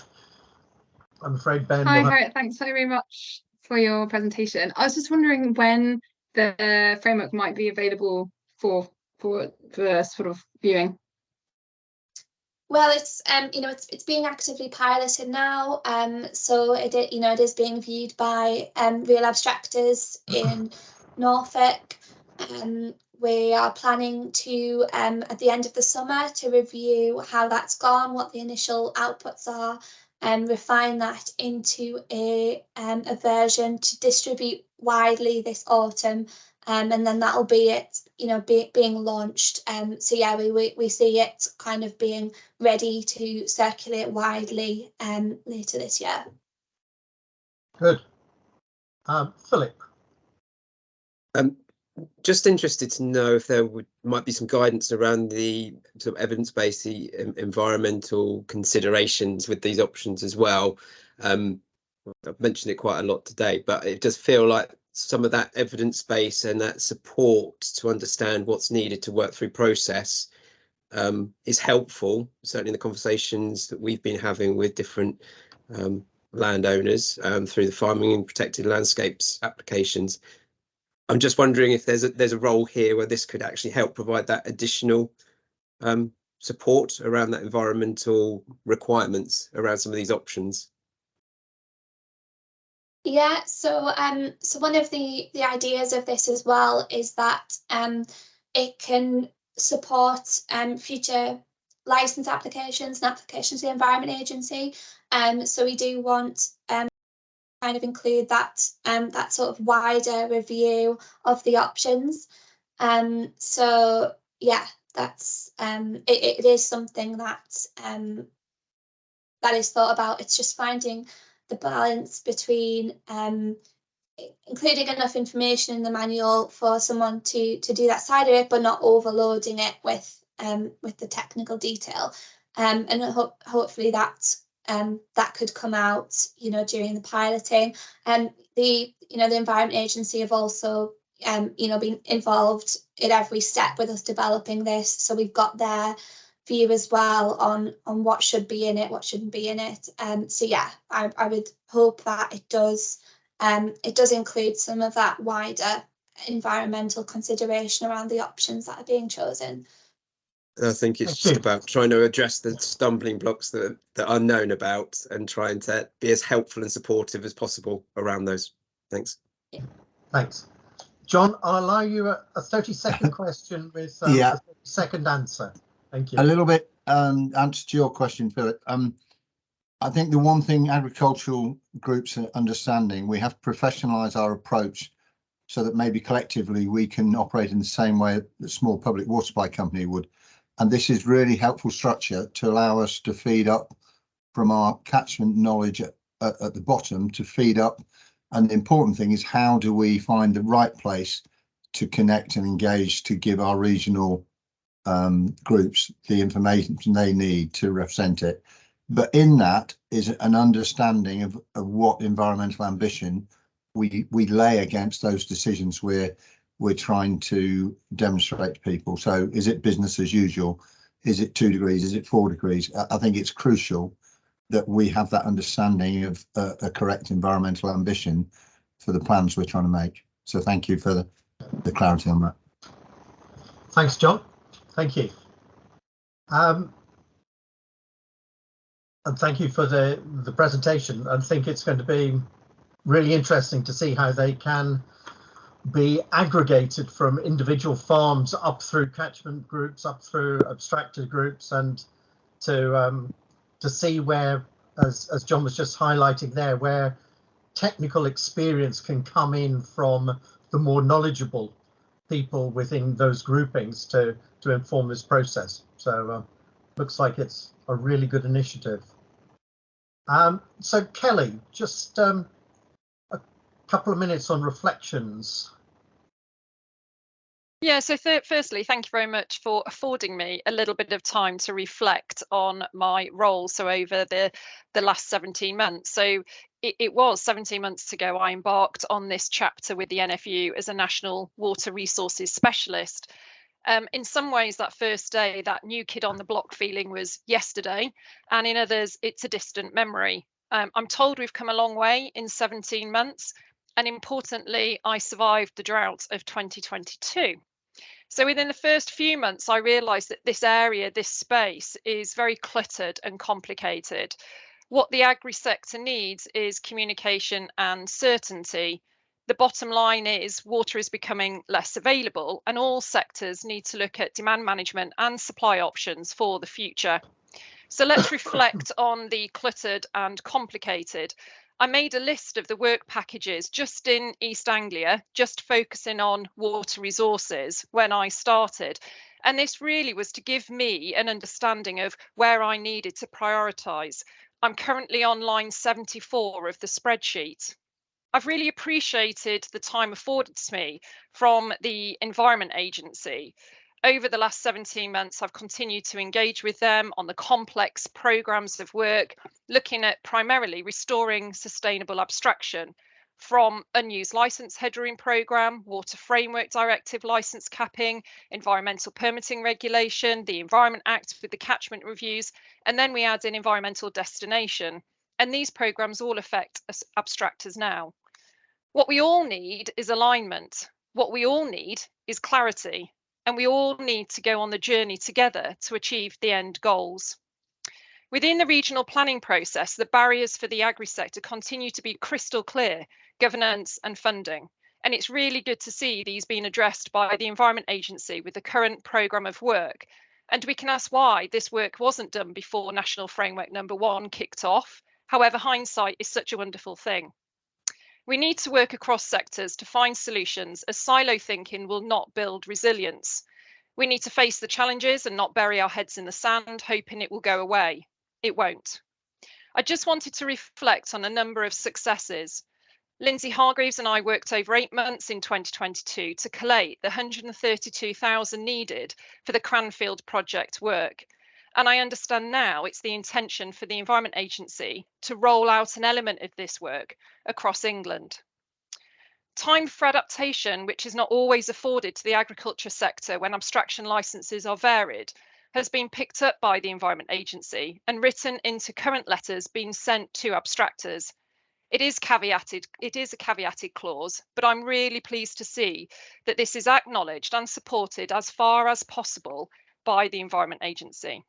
I'm afraid Ben. Hi, Harriet. Thanks very much for your presentation. I was just wondering when the framework might be available for sort of viewing. Well, it's it's being actively piloted now. So it is being viewed by real abstractors in Norfolk. We are planning to at the end of the summer to review how that's gone, what the initial outputs are, and refine that into a version to distribute widely this autumn. And then that'll be it, being launched. So yeah, we see it kind of being ready to circulate widely later this year. Good. Philip. Just interested to know if there might be some guidance around the sort of evidence-based environmental considerations with these options as well. I've mentioned it quite a lot today, but it does feel like some of that evidence base and that support to understand what's needed to work through process is helpful, certainly in the conversations that we've been having with different landowners through the farming and protected landscapes applications. I'm just wondering if there's a role here where this could actually help provide that additional support around that environmental requirements around some of these options. Yeah, so one of the ideas of this as well is that it can support future license applications and applications to the Environment Agency. So we do want kind of include that that sort of wider review of the options. So yeah, that's it is something that that is thought about. It's just finding the balance between including enough information in the manual for someone to do that side of it, but not overloading it with the technical detail. And hopefully that could come out, during the piloting. And the Environment Agency have also been involved in every step with us developing this. So we've got their view as well on what should be in it, what shouldn't be in it. So yeah, I would hope that it does include some of that wider environmental consideration around the options that are being chosen. I think it's just about trying to address the stumbling blocks that are known about and trying to be as helpful and supportive as possible around those. Thanks. Yeah. Thanks. John, I'll allow you a 30-second question with a 30-second answer. Thank you. A little bit answer to your question, Philip. I think the one thing agricultural groups are understanding, we have to professionalise our approach so that maybe collectively we can operate in the same way that small public water supply company would. And this is really helpful structure to allow us to feed up from our catchment knowledge at the bottom to feed up. And the important thing is, how do we find the right place to connect and engage to give our regional groups the information they need to represent it. But in that is an understanding of what environmental ambition we lay against those decisions we're trying to demonstrate to people. So is it business as usual? Is it 2 degrees? Is it 4 degrees? I think it's crucial that we have that understanding of a correct environmental ambition for the plans we're trying to make. So thank you for the clarity on that. Thanks, John. Thank you. And thank you for the presentation. I think it's going to be really interesting to see how they can be aggregated from individual farms up through catchment groups, up through abstracted groups, and to see where, as John was just highlighting there, where technical experience can come in from the more knowledgeable people within those groupings to inform this process. So looks like it's a really good initiative. So Kelly, just a couple of minutes on reflections. Yeah, so firstly, thank you very much for affording me a little bit of time to reflect on my role. So over the last 17 months. So it was 17 months ago I embarked on this chapter with the NFU as a National Water Resources Specialist. In some ways, that first day, that new kid on the block feeling was yesterday, and in others, it's a distant memory. I'm told we've come a long way in 17 months, and importantly, I survived the drought of 2022. So within the first few months, I realised that this area, this space, is very cluttered and complicated. What the agri sector needs is communication and certainty. The bottom line is water is becoming less available, and all sectors need to look at demand management and supply options for the future. So let's reflect on the cluttered and complicated. I made a list of the work packages just in East Anglia, just focusing on water resources when I started. And this really was to give me an understanding of where I needed to prioritise. I'm currently on line 74 of the spreadsheet. I've really appreciated the time afforded to me from the Environment Agency. Over the last 17 months, I've continued to engage with them on the complex programmes of work, looking at primarily restoring sustainable abstraction from unused licence headroom programme, Water Framework Directive licence capping, environmental permitting regulation, the Environment Act with the catchment reviews, and then we add in environmental destination. And these programmes all affect us abstractors now. What we all need is alignment. What we all need is clarity. And we all need to go on the journey together to achieve the end goals. Within the regional planning process, the barriers for the agri sector continue to be crystal clear: governance and funding. And it's really good to see these being addressed by the Environment Agency with the current programme of work. And we can ask why this work wasn't done before National Framework Number 1 kicked off. However, hindsight is such a wonderful thing. We need to work across sectors to find solutions, as silo thinking will not build resilience. We need to face the challenges and not bury our heads in the sand, hoping it will go away. It won't. I just wanted to reflect on a number of successes. Lindsay Hargreaves and I worked over 8 months in 2022 to collate the 132,000 needed for the Cranfield project work. And I understand now it's the intention for the Environment Agency to roll out an element of this work across England. Time for adaptation, which is not always afforded to the agriculture sector when abstraction licences are varied, has been picked up by the Environment Agency and written into current letters being sent to abstractors. It is a caveated clause, but I'm really pleased to see that this is acknowledged and supported as far as possible by the Environment Agency.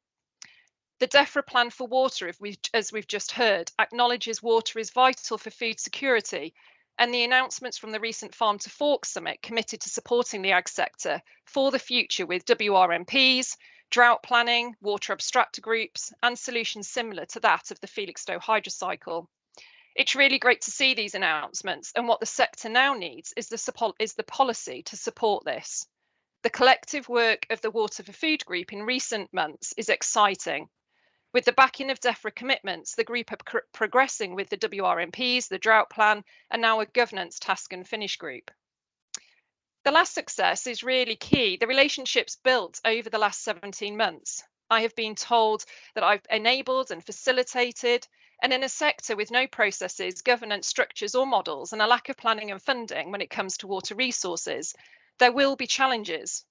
The DEFRA plan for water, as we've just heard, acknowledges water is vital for food security, and the announcements from the recent Farm to Fork Summit committed to supporting the ag sector for the future with WRMPs, drought planning, water abstractor groups, and solutions similar to that of the Felixstowe hydrocycle. It's really great to see these announcements, and what the sector now needs is the policy to support this. The collective work of the Water for Food group in recent months is exciting. With the backing of DEFRA commitments, the group are progressing with the WRMPs, the drought plan, and now a governance task and finish group. The last success is really key: the relationships built over the last 17 months. I have been told that I've enabled and facilitated, and in a sector with no processes, governance structures or models, and a lack of planning and funding when it comes to water resources, there will be challenges.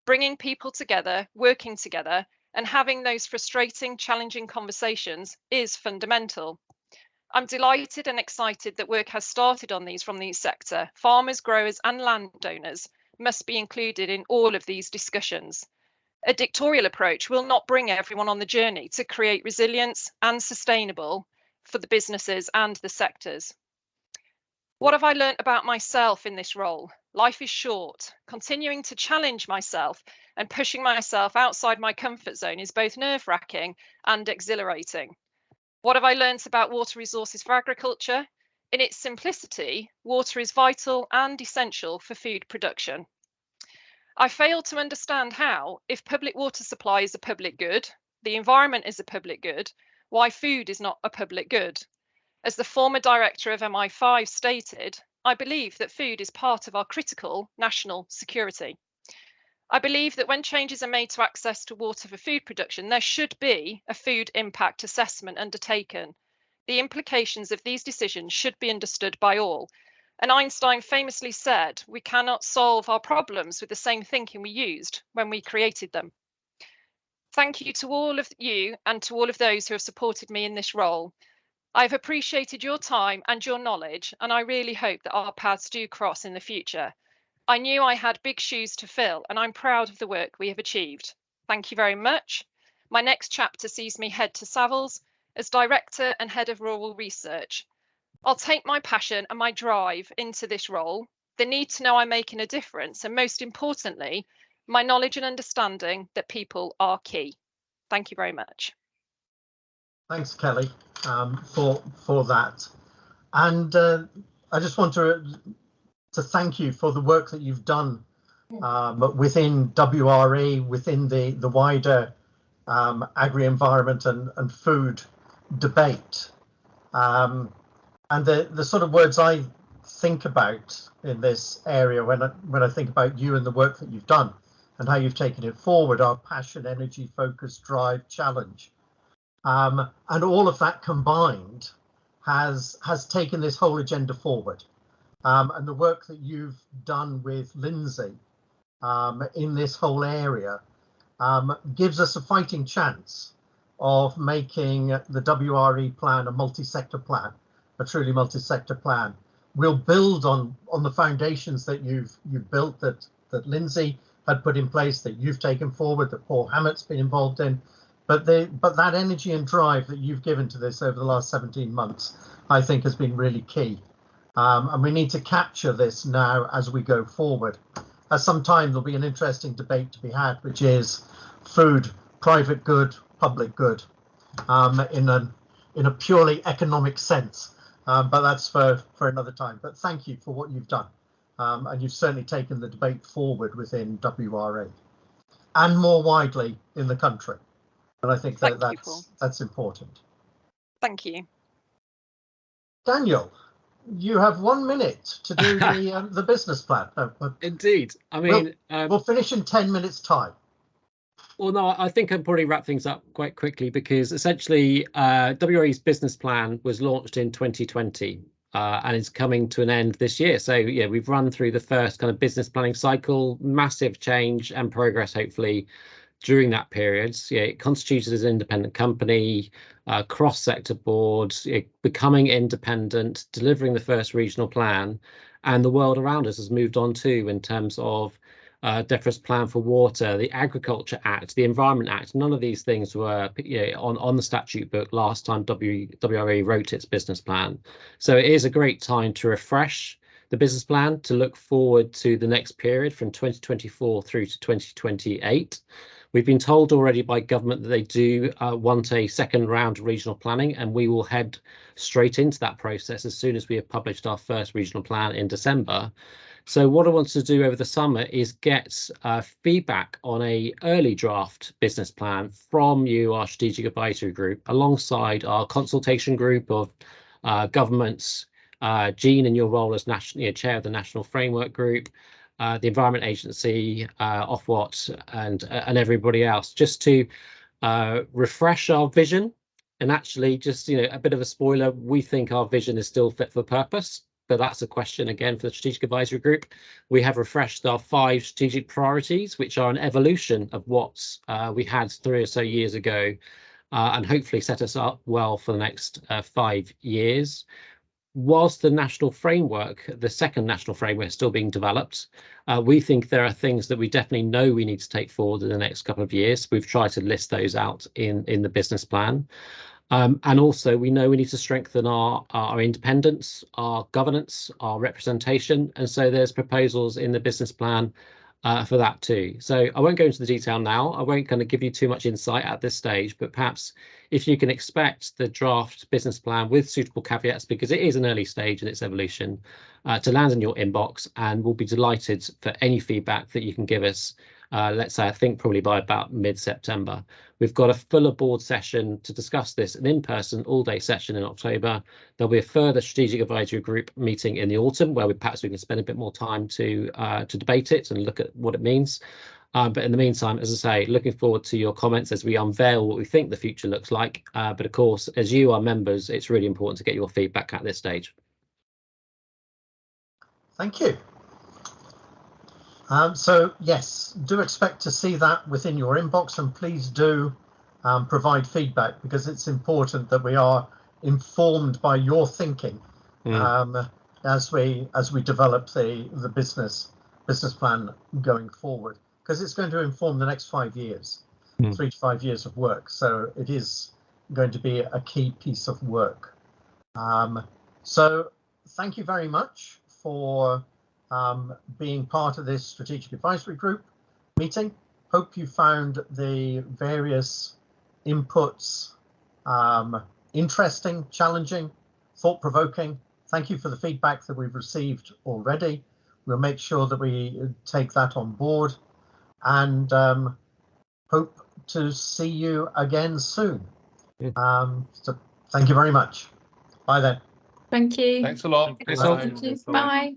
Bringing people together, working together, and having those frustrating, challenging conversations is fundamental. I'm delighted and excited that work has started on these from the sector. Farmers, growers, and landowners must be included in all of these discussions. A dictatorial approach will not bring everyone on the journey to create resilience and sustainable for the businesses and the sectors. What have I learnt about myself in this role? Life is short. Continuing to challenge myself and pushing myself outside my comfort zone is both nerve-wracking and exhilarating. What have I learnt about water resources for agriculture? In its simplicity, water is vital and essential for food production. I fail to understand how, if public water supply is a public good, the environment is a public good, why food is not a public good. As the former director of MI5 stated, I believe that food is part of our critical national security. I believe that when changes are made to access to water for food production, there should be a food impact assessment undertaken. The implications of these decisions should be understood by all. And Einstein famously said, we cannot solve our problems with the same thinking we used when we created them. Thank you to all of you and to all of those who have supported me in this role. I've appreciated your time and your knowledge, and I really hope that our paths do cross in the future. I knew I had big shoes to fill, and I'm proud of the work we have achieved. Thank you very much. My next chapter sees me head to Savills as Director and Head of Rural Research. I'll take my passion and my drive into this role, the need to know I'm making a difference, and most importantly, my knowledge and understanding that people are key. Thank you very much. Thanks, Kelly, for that. And I just want to thank you for the work that you've done within WRE, within the wider agri-environment and food debate. And the sort of words I think about in this area when I think about you and the work that you've done and how you've taken it forward are passion, energy, focus, drive, challenge. And all of that combined has taken this whole agenda forward. And the work that you've done with Lindsay in this whole area gives us a fighting chance of making the WRE plan a multi-sector plan, a truly multi-sector plan. We'll build on the foundations that you've built, that Lindsay had put in place, that you've taken forward, that Paul Hammett's been involved in. But that energy and drive that you've given to this over the last 17 months, I think has been really key. And we need to capture this now as we go forward. At some time, there'll be an interesting debate to be had, which is food, private good, public good, in a purely economic sense. But that's for another time. But thank you for what you've done. And you've certainly taken the debate forward within WRA and more widely in the country. And I think that's important. Thank you. Daniel, you have 1 minute to do the business plan. Indeed. I mean, we'll finish in 10 minutes time. Well, no, I think I'll probably wrap things up quite quickly because essentially WRE's business plan was launched in 2020 and is coming to an end this year. So yeah, we've run through the first kind of business planning cycle, massive change and progress, hopefully, during that period. So, yeah, it constituted as an independent company, cross-sector board, becoming independent, delivering the first regional plan, and the world around us has moved on too in terms of DEFRA's plan for water, the Agriculture Act, the Environment Act. None of these things were on the statute book last time WRE wrote its business plan. So it is a great time to refresh the business plan, to look forward to the next period from 2024 through to 2028. We've been told already by government that they do want a second round of regional planning, and we will head straight into that process as soon as we have published our first regional plan in December. So what I want to do over the summer is get feedback on an early draft business plan from you, our strategic advisory group, alongside our consultation group of governments, Jean in your role as chair of the National Framework Group, the Environment Agency, Ofwat, and everybody else, just to refresh our vision. And actually, just a bit of a spoiler, we think our vision is still fit for purpose, but that's a question again for the Strategic Advisory Group. We have refreshed our 5 strategic priorities, which are an evolution of what we had 3 or so years ago, and hopefully set us up well for the next 5 years. Whilst the national framework, the second national framework, is still being developed, we think there are things that we definitely know we need to take forward in the next couple of years. We've tried to list those out in the business plan. And also, we know we need to strengthen our independence, our governance, our representation. And so there's proposals in the business plan for that too. So I won't go into the detail now. I won't kind of give you too much insight at this stage, but perhaps if you can expect the draft business plan with suitable caveats, because it is an early stage in its evolution, to land in your inbox, and we'll be delighted for any feedback that you can give us. Let's say, I think probably by about mid-September. We've got a fuller board session to discuss this, an in-person all-day session in October. There'll be a further strategic advisory group meeting in the autumn where perhaps we can spend a bit more time to debate it and look at what it means. But in the meantime, as I say, looking forward to your comments as we unveil what we think the future looks like. But of course, as you are members, it's really important to get your feedback at this stage. Thank you. So yes, do expect to see that within your inbox, and please do provide feedback, because it's important that we are informed by your thinking as we develop the business plan going forward, because it's going to inform the next 5 years, 3 to 5 years of work. So it is going to be a key piece of work. So thank you very much for being part of this strategic advisory group meeting. Hope you found the various inputs interesting, challenging, thought-provoking. Thank you for the feedback that we've received already. We'll make sure that we take that on board, and hope to see you again soon. So thank you very much. Bye then. Thank you. Thanks a lot. Thank you. Bye.